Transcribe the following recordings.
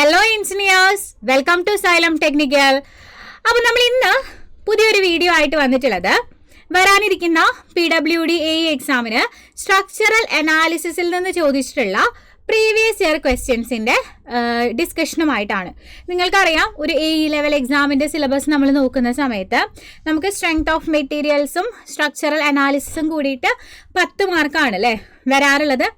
Hello engineers, welcome to Xylem technical. അപ്പോൾ നമ്മൾ ഇന്ന് പുതിയൊരു വീഡിയോ ആയിട്ട് വന്നിട്ടുള്ളത് വരാനിരിക്കുന്ന PWD AE എക്സാമിന് സ്ട്രക്ചറൽ അനാലിസിസിൽ നിന്ന് ചോദിച്ചിട്ടുള്ള പ്രീവിയസ് ഇയർ ക്വസ്റ്റ്യൻസിൻ്റെ ഡിസ്കഷനുമായിട്ടാണ്. നിങ്ങൾക്കറിയാം, ഒരു AE ലെവൽ എക്സാമിൻ്റെ സിലബസ് നമ്മൾ നോക്കുന്ന സമയത്ത് നമുക്ക് സ്ട്രെങ്ത് ഓഫ് മെറ്റീരിയൽസും സ്ട്രക്ചറൽ അനാലിസിസും കൂടിയിട്ട് 10 മാർക്കാണ് അല്ലേ വരാറുള്ളത്.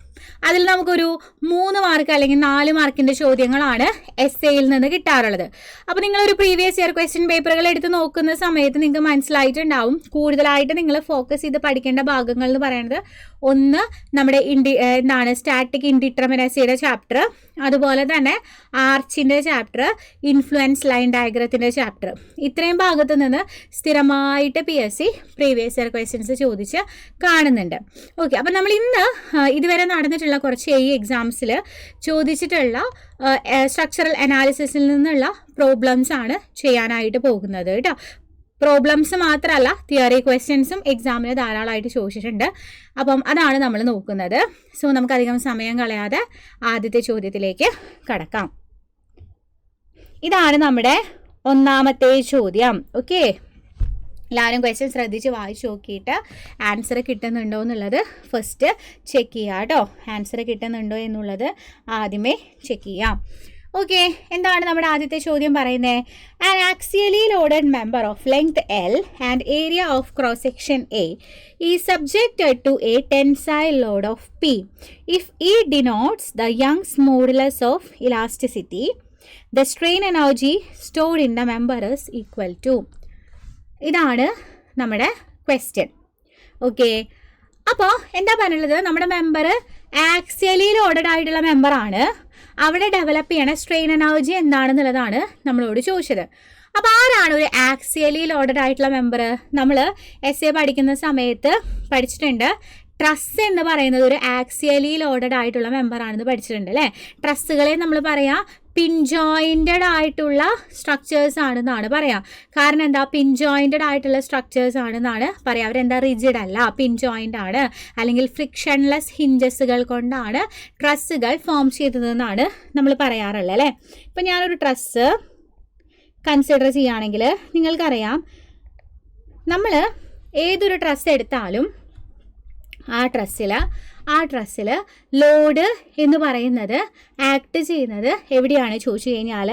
അതിൽ നമുക്കൊരു 3 മാർക്ക് അല്ലെങ്കിൽ 4 മാർക്കിൻ്റെ ചോദ്യങ്ങളാണ് എസ്സേയിൽ നിന്ന് കിട്ടാറുള്ളത്. അപ്പോൾ നിങ്ങളൊരു പ്രീവിയസ് ഇയർ ക്വസ്റ്റ്യൻ പേപ്പറുകൾ എടുത്ത് നോക്കുന്ന സമയത്ത് നിങ്ങൾക്ക് മനസ്സിലായിട്ടുണ്ടാവും കൂടുതലായിട്ട് നിങ്ങൾ ഫോക്കസ് ചെയ്ത് പഠിക്കേണ്ട ഭാഗങ്ങൾ എന്ന് പറയുന്നത് ഒന്ന് നമ്മുടെ സ്റ്റാറ്റിക് ഇൻഡിറ്റർമിനസിയുടെ ചാപ്റ്റർ, അതുപോലെ തന്നെ ആർച്ചിൻ്റെ ചാപ്റ്റർ, ഇൻഫ്ലുവൻസ് ലൈൻ ഡയഗ്രത്തിൻ്റെ ചാപ്റ്റർ. ഇത്രയും ഭാഗത്ത് നിന്ന് സ്ഥിരമായിട്ട് PSC പ്രീവിയസ് ഇയർ ക്വസ്റ്റ്യൻസ് ചോദിച്ച് കാണുന്നുണ്ട്. ഓക്കെ, അപ്പോൾ നമ്മൾ ഇന്ന് ഇതുവരെ നടന്നിട്ടുള്ള കുറച്ച് AE എക്സാംസിൽ ചോദിച്ചിട്ടുള്ള സ്ട്രക്ചറൽ അനാലിസിസിൽ നിന്നുള്ള പ്രോബ്ലംസ് ആണ് ചെയ്യാനായിട്ട് പോകുന്നത് കേട്ടോ. പ്രോബ്ലംസ് മാത്രമല്ല, തിയറി ക്വസ്റ്റ്യൻസും എക്സാമിന് ധാരാളമായിട്ട് ചോദിച്ചിട്ടുണ്ട്. അപ്പം അതാണ് നമ്മൾ നോക്കുന്നത്. സോ നമുക്കധികം സമയം കളയാതെ ആദ്യത്തെ ചോദ്യത്തിലേക്ക് കടക്കാം. ഇതാണ് നമ്മുടെ ഒന്നാമത്തെ ചോദ്യം. ഓക്കെ, എല്ലാവരും ക്വസ്റ്റ്യൻ ശ്രദ്ധിച്ച് വായിച്ച് നോക്കിയിട്ട് ആൻസർ കിട്ടുന്നുണ്ടോ എന്നുള്ളത് ഫസ്റ്റ് ചെക്ക് ചെയ്യുക കേട്ടോ. ആൻസർ കിട്ടുന്നുണ്ടോ എന്നുള്ളത് ആദ്യമേ ചെക്ക് ചെയ്യാം. ഓക്കെ, എന്താണ് നമ്മുടെ ആദ്യത്തെ ചോദ്യം പറയുന്നത്? An axially loaded member of length L and area of cross section A is subjected to a tensile load of P. If E denotes the Young's modulus of elasticity, the strain energy stored in the member is equal to. ഇതാണ് നമ്മുടെ question. Okay, അപ്പോൾ എന്താ പറയുന്നത്? നമ്മുടെ member axially loaded ആയിട്ടുള്ള മെമ്പറാണ്. അവിടെ develop ചെയ്യണ സ്ട്രെയിൻ എനർജി എന്താണെന്നുള്ളതാണ് നമ്മളോട് ചോദിച്ചത്. അപ്പോൾ ആരാണ് ഒരു ആക്സിയലി ലോഡഡ് ആയിട്ടുള്ള മെമ്പർ? നമ്മൾ SA പഠിക്കുന്ന സമയത്ത് പഠിച്ചിട്ടുണ്ട്. ട്രസ് എന്ന് പറയുന്നത് ഒരു ആക്സിയലി ലോഡഡ് ആയിട്ടുള്ള മെമ്പറാണെന്ന് പഠിച്ചിട്ടുണ്ട് അല്ലേ. ട്രസ്സുകളെ നമ്മൾ പറയാം പിൻജോയിൻറ്റഡ് ആയിട്ടുള്ള സ്ട്രക്ചേഴ്സ് ആണെന്നാണ് പറയാം. കാരണം എന്താ? പിൻജോയിൻറ്റഡ് ആയിട്ടുള്ള സ്ട്രക്ചേഴ്സ് ആണെന്നാണ് പറയാം. അവരെന്താ റിജിഡ് അല്ല, പിൻജോയിൻ്റ് ആണ്. അല്ലെങ്കിൽ ഫ്രിക്ഷൻലെസ് ഹിഞ്ചസുകൾ കൊണ്ടാണ് ട്രസ്സുകൾ ഫോം ചെയ്തതെന്നാണ് നമ്മൾ പറയാറുള്ളത് അല്ലേ. ഇപ്പം ഞാനൊരു ട്രസ് കൺസിഡർ ചെയ്യുകയാണെങ്കിൽ നിങ്ങൾക്കറിയാം, നമ്മൾ ഏതൊരു ട്രസ് എടുത്താലും ആ ട്രസ്സിൽ ലോഡ് എന്ന് പറയുന്നത് ആക്ട് ചെയ്യുന്നത് എവിടെയാണ് ചോദിച്ചു കഴിഞ്ഞാൽ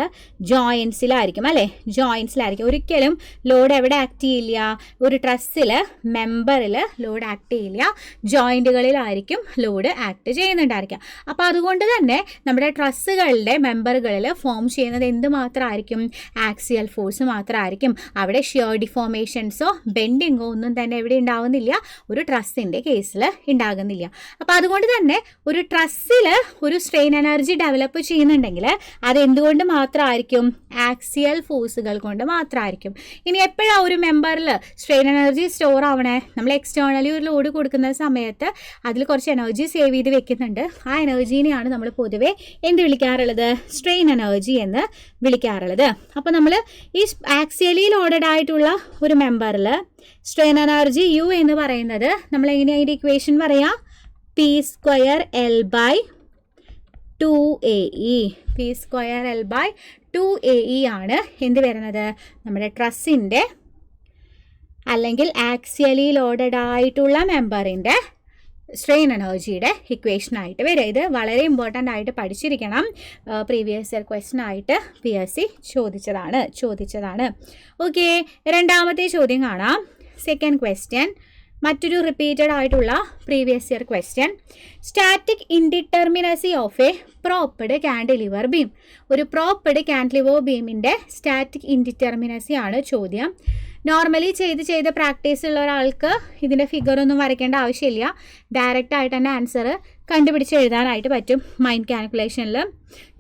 ജോയിൻസിലായിരിക്കും അല്ലേ. ജോയിൻസിലായിരിക്കും. ഒരിക്കലും ലോഡ് എവിടെ ആക്ട് ചെയ്യില്ല? ഒരു ട്രസ്സിൽ മെമ്പറിൽ ലോഡ് ആക്ട് ചെയ്യില്ല, ജോയിൻറ്റുകളിലായിരിക്കും ലോഡ് ആക്ട് ചെയ്യുന്നുണ്ടായിരിക്കാം. അപ്പോൾ അതുകൊണ്ട് തന്നെ നമ്മുടെ ട്രസ്സുകളുടെ മെമ്പറുകളിൽ ഫോം ചെയ്യുന്നത് എന്ത് മാത്രമായിരിക്കും? ആക്സിയൽ ഫോഴ്സ് മാത്രമായിരിക്കും. അവിടെ ഷിയർ ഡിഫോർമേഷൻസോ ബെൻഡിങ്ങോ ഒന്നും തന്നെ എവിടെ ഉണ്ടാകുന്നില്ല, ഒരു ട്രസ്സിൻ്റെ കേസിൽ ഉണ്ടാകുന്നില്ല. അപ്പോൾ അതുകൊണ്ട് തന്നെ ഒരു ട്രസ്സിൽ ഒരു സ്ട്രെയിൻ എനർജി ഡെവലപ്പ് ചെയ്യുന്നുണ്ടെങ്കിൽ അത് എന്തുകൊണ്ട് മാത്രമായിരിക്കും? ആക്സിയൽ ഫോഴ്സുകൾ കൊണ്ട് മാത്രമായിരിക്കും. ഇനി എപ്പോഴാണ് ഒരു മെമ്പറിൽ സ്ട്രെയിൻ എനർജി സ്റ്റോർ ആവണേ? നമ്മൾ എക്സ്റ്റേണലി ഒരു ലോഡ് കൊടുക്കുന്ന സമയത്ത് അതിൽ കുറച്ച് എനർജി സേവ് ചെയ്ത് വെക്കുന്നുണ്ട്. ആ എനർജീനെയാണ് നമ്മൾ പൊതുവേ എന്ത് വിളിക്കാറുള്ളത്? സ്ട്രെയിൻ എനർജി എന്ന് വിളിക്കാറുള്ളത്. അപ്പോൾ നമ്മൾ ഈ ആക്സിയലി ലോഡഡ് ആയിട്ടുള്ള ഒരു മെമ്പറിൽ സ്ട്രെയിൻ എനർജി U എന്ന് പറയുന്നത് നമ്മൾ എങ്ങനെയാണ് അതിൻ്റെ ഇക്വേഷൻ പറയാം? P²L/2AE. P²L/2AE ആണ് എന്ത് വരുന്നത്? നമ്മുടെ ട്രസ്സിൻ്റെ അല്ലെങ്കിൽ ആക്സിയലി ലോഡഡ് ആയിട്ടുള്ള മെമ്പറിൻ്റെ സ്ട്രെയിൻ എനർജിയുടെ ഇക്വേഷനായിട്ട് വരിക. ഇത് വളരെ ഇമ്പോർട്ടൻ്റ് ആയിട്ട് പഠിച്ചിരിക്കണം. പ്രീവിയസ് ഇയർ ക്വസ്റ്റ്യൻ ആയിട്ട് PSC ചോദിച്ചതാണ്. ഓക്കെ, രണ്ടാമത്തെ ചോദ്യം കാണാം. സെക്കൻഡ് ക്വസ്റ്റ്യൻ, മറ്റൊരു റിപ്പീറ്റഡ് ആയിട്ടുള്ള previous year question. Static indeterminacy of a propped cantilever beam. ഒരു പ്രോപ്പഡ് കാൻഡിലിവർ ബീമിൻ്റെ സ്റ്റാറ്റിക് ഇൻഡിറ്റർമിനസി ആണ് ചോദ്യം. നോർമലി ചെയ്ത് പ്രാക്ടീസ് ഉള്ള ഒരാൾക്ക് ഇതിൻ്റെ ഫിഗറൊന്നും വരയ്ക്കേണ്ട ആവശ്യമില്ല. ഡയറക്റ്റായിട്ട് തന്നെ ആൻസർ കണ്ടുപിടിച്ച് എഴുതാനായിട്ട് പറ്റും മൈൻഡ് കാൽക്കുലേഷനിൽ.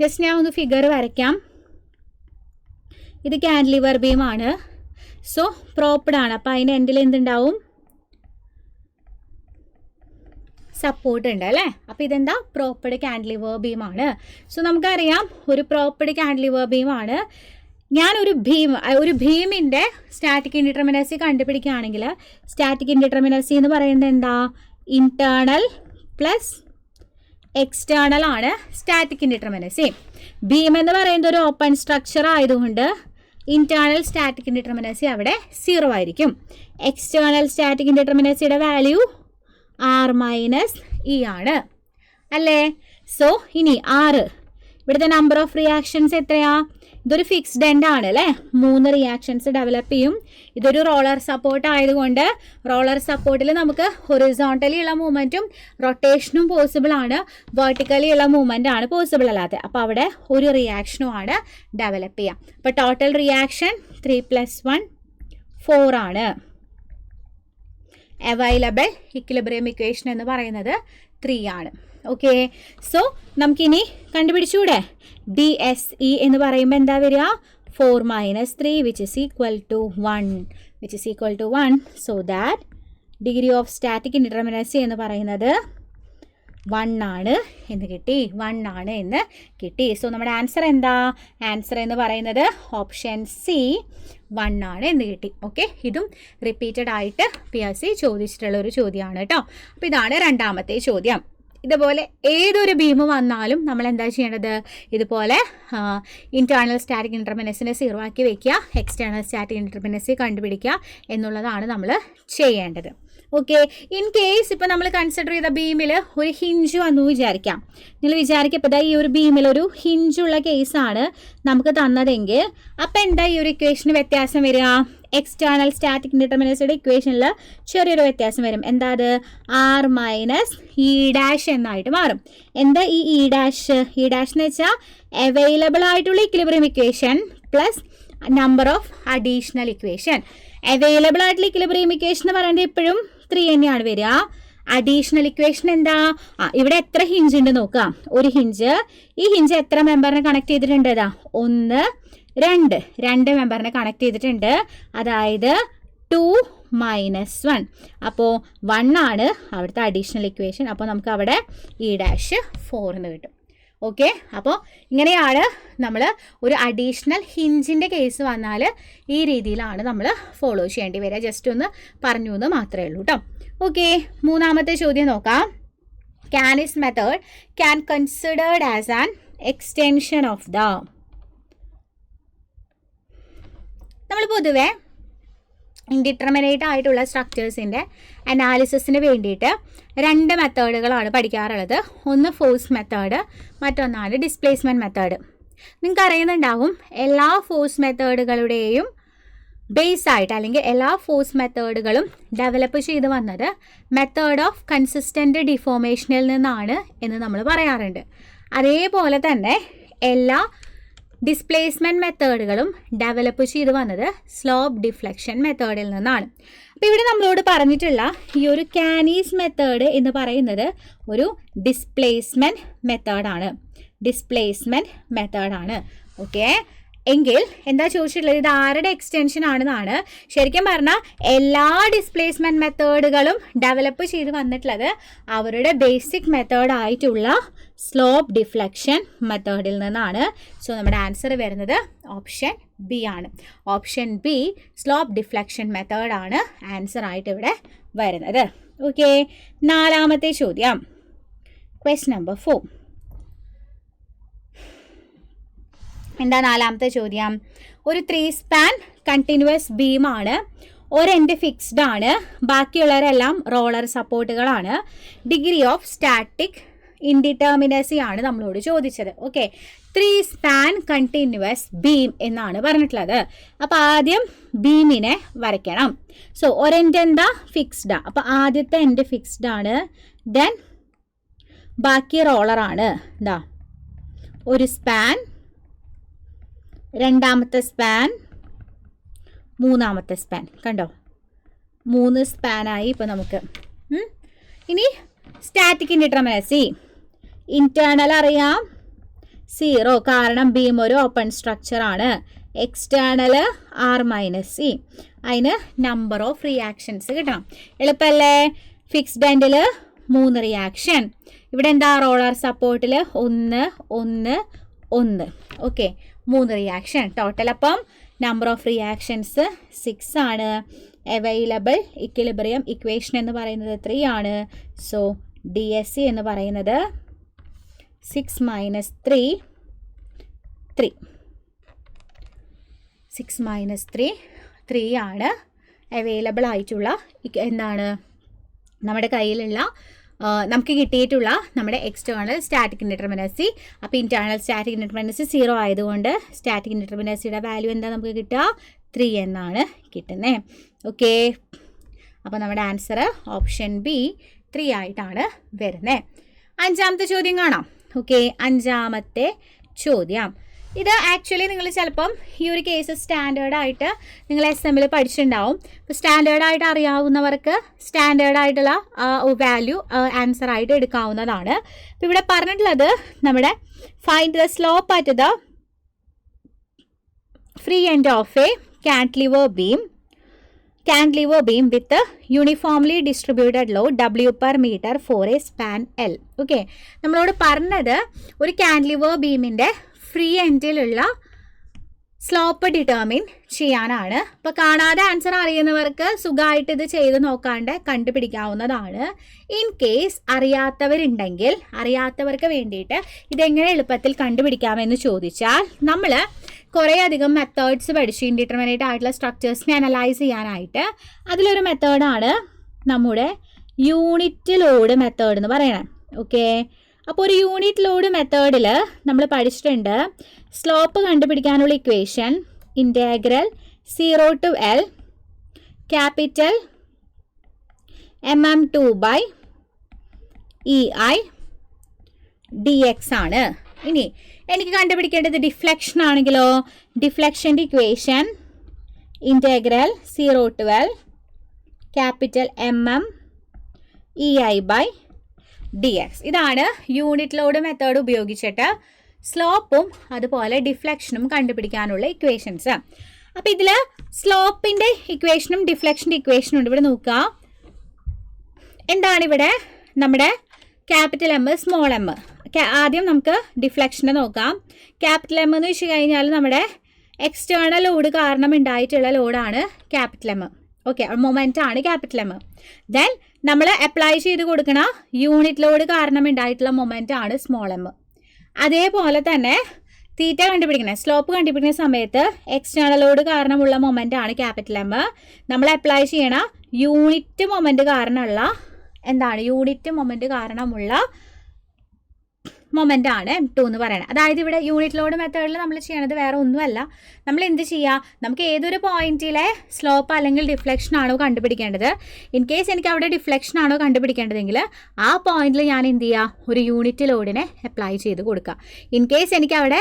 ജസ്റ്റ് ഞാൻ ഒന്ന് ഫിഗർ വരയ്ക്കാം. ഇത് കാൻഡിലിവർ ബീമാണ്. സോ പ്രോപ്പഡ് ആണ്. അപ്പോൾ അതിൻ്റെ എൻഡിൽ എന്തുണ്ടാവും? സപ്പോർട്ട് ഉണ്ട് അല്ലേ. അപ്പോൾ ഇതെന്താ? പ്രോപ്പഡ് കാൻഡിലിവർ ബീമാണ്. സോ നമുക്കറിയാം ഒരു പ്രോപ്പഡ് കാൻഡിലിവർ ബീമാണ്. ഞാനൊരു ഭീമിൻ്റെ സ്റ്റാറ്റിക് ഇൻഡിറ്റർമിനസി കണ്ടുപിടിക്കുകയാണെങ്കിൽ സ്റ്റാറ്റിക് ഇൻഡിറ്റർമിനസി എന്ന് പറയുന്നത് എന്താ? ഇൻറ്റേർണൽ പ്ലസ് എക്സ്റ്റേണൽ ആണ് സ്റ്റാറ്റിക് ഇൻഡിറ്റർമിനസി. ബീം എന്ന് പറയുന്നത് ഒരു ഓപ്പൺ സ്ട്രക്ചർ ആയതുകൊണ്ട് ഇന്റേണൽ സ്റ്റാറ്റിക് ഇൻഡിറ്റർമിനസി അവിടെ 0 ആയിരിക്കും. എക്സ്റ്റേണൽ സ്റ്റാറ്റിക് ഇൻഡിറ്റർമിനസിയുടെ വാല്യൂ R മൈനസ് ഇ ആണ് അല്ലേ. സോ ഇനി 6 ഇവിടുത്തെ നമ്പർ ഓഫ് റിയാക്ഷൻസ് എത്രയാ? ഇതൊരു ഫിക്സ്ഡ് എൻഡ് ആണ് അല്ലേ, 3 റിയാക്ഷൻസ് ഡെവലപ്പ് ചെയ്യും. ഇതൊരു റോളർ സപ്പോർട്ട് ആയതുകൊണ്ട് റോളർ സപ്പോർട്ടിൽ നമുക്ക് ഹൊറിസോണ്ടലി ഉള്ള മൂവ്മെൻറ്റും റൊട്ടേഷനും പോസിബിൾ ആണ്, വെർട്ടിക്കലി ഉള്ള മൂവ്മെൻ്റ് ആണ് പോസിബിൾ അല്ലാതെ. അപ്പോൾ അവിടെ ഒരു റിയാക്ഷനും ആണ് ഡെവലപ്പ് ചെയ്യാം. അപ്പോൾ ടോട്ടൽ റിയാക്ഷൻ 3 + 1 4 ആണ്. അവൈലബിൾ ഇക്വിലിബ്രിയം ഇക്വേഷൻ എന്ന് പറയുന്നത് 3 ആണ്. ഓക്കെ, സോ നമുക്കിനി കണ്ടുപിടിച്ചൂടെ? DSE എന്ന് പറയുമ്പോൾ എന്താ വരിക? 4 - 3 which is equal to 1 so that degree of static indeterminacy എന്ന് പറയുന്നത് 1 ആണ് എന്ന് കിട്ടി. 1 ആണ് എന്ന് കിട്ടി. സോ നമ്മുടെ ആൻസർ എന്താ? ആൻസർ എന്ന് പറയുന്നത് ഓപ്ഷൻ സി 1 ആണ് എന്ന് കിട്ടി. ഓക്കെ, ഇതും റിപ്പീറ്റഡ് ആയിട്ട് PSC ചോദിച്ചിട്ടുള്ള ഒരു ചോദ്യമാണ് കേട്ടോ. അപ്പോൾ ഇതാണ് രണ്ടാമത്തെ ചോദ്യം. ഇതുപോലെ ഏതൊരു ബീം വന്നാലും നമ്മൾ എന്താ ചെയ്യേണ്ടത്? ഇതുപോലെ ഇന്റേണൽ സ്റ്റാറ്റിക് ഇൻഡിറ്റർമിനസിനെ 0 ആക്കി വെക്കുക, എക്സ്റ്റേണൽ സ്റ്റാറ്റിക് ഇൻഡിറ്റർമിനസി കണ്ടുപിടിക്കുക എന്നുള്ളതാണ് നമ്മൾ ചെയ്യേണ്ടത്. ഓക്കെ, ഇൻ കേസ് ഇപ്പോൾ നമ്മൾ കൺസിഡർ ചെയ്ത ബീമിൽ ഒരു ഹിഞ്ച് വന്നു വിചാരിക്കാം. നിങ്ങൾ വിചാരിക്കപ്പോൾ ഈ ഒരു ബീമിൽ ഒരു ഹിഞ്ചുള്ള കേസാണ് നമുക്ക് തന്നതെങ്കിൽ അപ്പം എന്താ ഈ ഒരു ഇക്വേഷന് വ്യത്യാസം വരിക? എക്സ്റ്റേണൽ സ്റ്റാറ്റിക് ഇൻഡിറ്റർമിനസിയുടെ ഇക്വേഷനിൽ ചെറിയൊരു വ്യത്യാസം വരും. എന്താ അത്? R മൈനസ് ഇ ഡാഷ് എന്നായിട്ട് മാറും. എന്താ ഈ ഇ ഡാഷ്? ഇ ഡാഷ് എന്ന് വെച്ചാൽ അവൈലബിൾ ആയിട്ടുള്ള equilibrium equation plus number of additional equation. Available ആയിട്ടുള്ള ഇക്വിലിബ്രിയം ഇക്വേഷൻ എന്ന് പറയുന്നത് എപ്പോഴും 3 തന്നെയാണ് വരിക. അഡീഷണൽ ഇക്വേഷൻ എന്താ? ഇവിടെ എത്ര ഹിഞ്ച് ഉണ്ട് നോക്കാം. ഒരു ഹിഞ്ച്. ഈ ഹിഞ്ച് എത്ര മെമ്പറിനെ കണക്ട് ചെയ്തിട്ടുണ്ട്? 1 2 മെമ്പറിനെ കണക്ട് ചെയ്തിട്ടുണ്ട്. അതായത് 2 - 1. അപ്പോൾ 1 ആണ് അവിടുത്തെ അഡീഷണൽ ഇക്വേഷൻ. അപ്പോൾ നമുക്ക് അവിടെ ഇ ഡാഷ് 4 എന്ന് കിട്ടും. ഓക്കെ, അപ്പോൾ ഇങ്ങനെയാണ് നമ്മൾ ഒരു അഡീഷണൽ ഹിഞ്ചിൻ്റെ കേസ് വന്നാൽ ഈ രീതിയിലാണ് നമ്മൾ ഫോളോ ചെയ്യേണ്ടി വരിക. ജസ്റ്റ് ഒന്ന് പറഞ്ഞു എന്ന് മാത്രമേ ഉള്ളൂ കേട്ടോ. ഓക്കെ, മൂന്നാമത്തെ ചോദ്യം നോക്കാം. Cannes method can considered as an extension of the. നമ്മൾ പൊതുവെ ഇൻഡിറ്റർമിനേറ്റ് ആയിട്ടുള്ള സ്ട്രക്ചേഴ്സിൻ്റെ അനാലിസിസിന് വേണ്ടിയിട്ട് 2 മെത്തേഡുകളാണ് പഠിക്കാറുള്ളത്. ഒന്ന് ഫോഴ്സ് മെത്തേഡ്, മറ്റൊന്നാണ് ഡിസ്പ്ലേസ്മെൻറ്റ് മെത്തേഡ്. നിങ്ങൾക്ക് അറിയുന്നുണ്ടാവും എല്ലാ ഫോഴ്സ് മെത്തേഡുകളുടെയും ബേസ് ആയിട്ട് അല്ലെങ്കിൽ എല്ലാ ഫോഴ്സ് മെത്തേഡുകളും ഡെവലപ്പ് ചെയ്ത് വന്നത് മെത്തേഡ് ഓഫ് കൺസിസ്റ്റൻ്റ് ഡിഫോർമേഷനിൽ നിന്നാണ് എന്ന് നമ്മൾ പറയാറുണ്ട്. അതേപോലെ തന്നെ എല്ലാ ഡിസ്പ്ലേസ്മെൻറ്റ് മെത്തേഡുകളും ഡെവലപ്പ് ചെയ്ത് വന്നത് സ്ലോപ്പ് ഡിഫ്ലക്ഷൻ മെത്തേഡിൽ നിന്നാണ്. അപ്പോൾ ഇവിടെ നമ്മളോട് പറഞ്ഞിട്ടുള്ള ഈ ഒരു കാനീസ് മെത്തേഡ് എന്ന് പറയുന്നത് ഒരു ഡിസ്പ്ലേസ്മെൻറ്റ് മെത്തേഡാണ്. ഓക്കെ, എങ്കിൽ എന്താ ചോദിച്ചിട്ടുള്ളത്? ഇത് ആരുടെ എക്സ്റ്റൻഷൻ ആണെന്നാണ്. ശരിക്കും പറഞ്ഞാൽ എല്ലാ ഡിസ്പ്ലേസ്മെൻറ്റ് മെത്തേഡുകളും ഡെവലപ്പ് ചെയ്ത് വന്നിട്ടുള്ളത് അവരുടെ ബേസിക് മെത്തേഡായിട്ടുള്ള സ്ലോപ്പ് ഡിഫ്ലക്ഷൻ മെത്തേഡിൽ നിന്നാണ്. സോ നമ്മുടെ ആൻസർ വരുന്നത് ഓപ്ഷൻ ബി ആണ്. ഓപ്ഷൻ ബി സ്ലോപ്പ് ഡിഫ്ലക്ഷൻ മെത്തേഡാണ് ആൻസർ ആയിട്ട് ഇവിടെ വരുന്നത്. ഓക്കെ, നാലാമത്തെ ചോദ്യം. Question number 4. എന്താ നാലാമത്തെ ചോദ്യം? ഒരു 3 സ്പാൻ കണ്ടിന്യൂസ് ബീമാണ്. ഒരെൻഡ് ഫിക്സ്ഡ് ആണ്, ബാക്കിയുള്ളവരെല്ലാം റോളർ സപ്പോർട്ടുകളാണ്. ഡിഗ്രി ഓഫ് സ്റ്റാറ്റിക് ഇൻഡിറ്റർമിനസി ആണ് നമ്മളോട് ചോദിച്ചത്. ഓക്കെ, 3 സ്പാൻ കണ്ടിന്യൂസ് ബീം എന്നാണ് പറഞ്ഞിട്ടുള്ളത്. അപ്പോൾ ആദ്യം ബീമിനെ വരയ്ക്കണം. സോ ഒരെൻഡ് എന്താ? ഫിക്സ്ഡാണ്. അപ്പോൾ ആദ്യത്തെ എൻഡ് ഫിക്സ്ഡ് ആണ്. ദെൻ ബാക്കി റോളറാണ്. എന്താ? ഒരു സ്പാൻ, രണ്ടാമത്തെ സ്പാൻ, മൂന്നാമത്തെ സ്പാൻ. കണ്ടോ? 3 സ്പാനായി ഇപ്പോൾ നമുക്ക്. ഇനി സ്റ്റാറ്റിക് ഇൻഡിറ്റർമിനസി. ഇൻറ്റേർണൽ അറിയാം 0, കാരണം ബീം ഒരു ഓപ്പൺ സ്ട്രക്ചർ ആണ്. External R - E. അതിന് നമ്പർ ഓഫ് റിയാക്ഷൻസ് കിട്ടണം. എളുപ്പമല്ലേ? ഫിക്സ്ഡ് എൻഡിൽ 3 റിയാക്ഷൻ. ഇവിടെ എന്താ? റോളർ സപ്പോർട്ടിൽ 1 1 1. Okay, 3 reaction total. അപ്പം നമ്പർ ഓഫ് റിയാക്ഷൻസ് 6 ആണ്. അവൈലബിൾ ഇക്വിലിബ്രിയം ഇക്വേഷൻ എന്ന് പറയുന്നത് 3 ആണ്. സോ DSE എന്ന് പറയുന്നത് 6 - 3 3. 6 minus 3, 3 ആണ് അവൈലബിൾ ആയിട്ടുള്ള എന്താണ് നമ്മുടെ കയ്യിലുള്ള നമുക്ക് കിട്ടിയിട്ടുള്ള നമ്മുടെ എക്സ്റ്റേണൽ സ്റ്റാറ്റിക് ഇൻഡിറ്റർമിനസി. അപ്പോൾ ഇൻറ്റേർണൽ സ്റ്റാറ്റിക് ഇൻഡിറ്റർമിനസി 0 ആയതുകൊണ്ട് സ്റ്റാറ്റിക് ഇൻഡിറ്റർമിനസിയുടെ വാല്യൂ എന്താ നമുക്ക് കിട്ടുക? 3 എന്നാണ് കിട്ടുന്നത്. ഓക്കെ, അപ്പോൾ നമ്മുടെ ആൻസർ ഓപ്ഷൻ ബി 3 ആയിട്ടാണ് വരുന്നത്. 5ാമത്തെ ചോദ്യം കാണാം. ഓക്കെ, 5ാമത്തെ ചോദ്യം ഇത് ആക്ച്വലി നിങ്ങൾ ചിലപ്പം ഈ ഒരു കേസ് സ്റ്റാൻഡേർഡായിട്ട് നിങ്ങൾ SM പഠിച്ചിട്ടുണ്ടാവും. ഇപ്പോൾ സ്റ്റാൻഡേർഡായിട്ട് അറിയാവുന്നവർക്ക് സ്റ്റാൻഡേർഡായിട്ടുള്ള വാല്യൂ ആൻസർ ആയിട്ട് എടുക്കാവുന്നതാണ്. അപ്പോൾ ഇവിടെ പറഞ്ഞിട്ടുള്ളത് നമ്മുടെ find the slope at the free end of A cantilever beam with a uniformly distributed load W per meter for a span L. Okay, നമ്മളോട് പറഞ്ഞത് ഒരു കാൻറ്റിലിവർ ബീമിൻ്റെ ഫ്രീ എൻഡിലുള്ള സ്ലോപ്പ് ഡിറ്റർമിൻ ചെയ്യാനാണ്. അപ്പോൾ കാണാതെ ആൻസർ അറിയുന്നവർക്ക് സുഖമായിട്ട് ഇത് ചെയ്ത് നോക്കാണ്ട് കണ്ടുപിടിക്കാവുന്നതാണ്. ഇൻ കേസ് അറിയാത്തവരുണ്ടെങ്കിൽ അറിയാത്തവർക്ക് വേണ്ടിയിട്ട് ഇതെങ്ങനെ എളുപ്പത്തിൽ കണ്ടുപിടിക്കാമെന്ന് ചോദിച്ചാൽ നമ്മൾ കുറേ അധികം മെത്തേഡ്സ് പഠിച്ചു ഇൻഡിറ്റർമിനേറ്റ് ആയിട്ടുള്ള സ്ട്രക്ചേഴ്സിനെ അനലൈസ് ചെയ്യാനായിട്ട്. അതിലൊരു മെത്തേഡാണ് നമ്മുടെ യൂണിറ്റ് ലോഡ് മെത്തേഡ് എന്ന് പറയണത്. ഓക്കെ, അപ്പോൾ ഒരു യൂണിറ്റ് ലോഡ് മെത്തേഡിൽ നമ്മൾ പഠിച്ചിട്ടുണ്ട് സ്ലോപ്പ് കണ്ടുപിടിക്കാനുള്ള equation integral 0 to L capital mm2/EI dx ആണ്. ഇനി എനിക്ക് കണ്ടുപിടിക്കേണ്ടത് ഡിഫ്ലക്ഷൻ ആണെങ്കിലോ ഡിഫ്ലക്ഷൻ്റെ equation integral 0 to L capital mm/EI/dx. ഇതാണ് യൂണിറ്റ് ലോഡ് മെത്തേഡ് ഉപയോഗിച്ചിട്ട് സ്ലോപ്പും അതുപോലെ ഡിഫ്ലക്ഷനും കണ്ടുപിടിക്കാനുള്ള ഇക്വേഷൻസ്. അപ്പോൾ ഇതിൽ സ്ലോപ്പിൻ്റെ ഇക്വേഷനും ഡിഫ്ലക്ഷൻ്റെ ഇക്വേഷനും ഉണ്ട്. ഇവിടെ നോക്കുക, എന്താണ് ഇവിടെ നമ്മുടെ ക്യാപിറ്റൽ M സ്മോൾ m. ആദ്യം നമുക്ക് ഡിഫ്ലക്ഷനെ നോക്കാം. ക്യാപിറ്റൽ M എന്ന് വെച്ച് കഴിഞ്ഞാൽ നമ്മുടെ എക്സ്റ്റേണൽ ലോഡ് കാരണം ഉണ്ടായിട്ടുള്ള ലോഡാണ് ക്യാപിറ്റൽ M. ഓക്കെ, മൊമെൻ്റ് ആണ് ക്യാപിറ്റൽ M. ദെൻ നമ്മൾ അപ്ലൈ ചെയ്ത് കൊടുക്കണ യൂണിറ്റ് ലോഡ് കാരണം ഉണ്ടായിട്ടുള്ള മൊമെൻ്റ് ആണ് സ്മോൾ m. അതേപോലെ തന്നെ തീറ്റ കണ്ടുപിടിക്കണേ സ്ലോപ്പ് കണ്ടുപിടിക്കുന്ന സമയത്ത് എക്സ്റ്റേണൽ ലോഡ് കാരണമുള്ള മൊമെൻ്റ് ആണ് ക്യാപിറ്റൽ M. നമ്മൾ അപ്ലൈ ചെയ്യണ യൂണിറ്റ് മൊമെൻ്റ് കാരണമുള്ള എന്താണ് യൂണിറ്റ് മൊമെൻ്റ് കാരണമുള്ള മൊമെൻ്റ് ആണ് M2 എന്ന് പറയുന്നത്. അതായത് ഇവിടെ യൂണിറ്റ് ലോഡ് മെത്തേഡിൽ നമ്മൾ ചെയ്യണത് വേറെ ഒന്നുമല്ല. നമ്മൾ എന്ത് ചെയ്യുക, നമുക്ക് ഏതൊരു പോയിന്റിലെ സ്ലോപ്പ് അല്ലെങ്കിൽ ഡിഫ്ലക്ഷൻ ആണോ കണ്ടുപിടിക്കേണ്ടത്. ഇൻ കേസ് എനിക്ക് അവിടെ ഡിഫ്ലക്ഷൻ ആണോ കണ്ടുപിടിക്കേണ്ടതെങ്കിൽ ആ പോയിന്റിൽ ഞാൻ എന്ത് ചെയ്യുക, ഒരു യൂണിറ്റ് ലോഡിനെ അപ്ലൈ ചെയ്ത് കൊടുക്കുക. ഇൻ കേസ് എനിക്ക് അവിടെ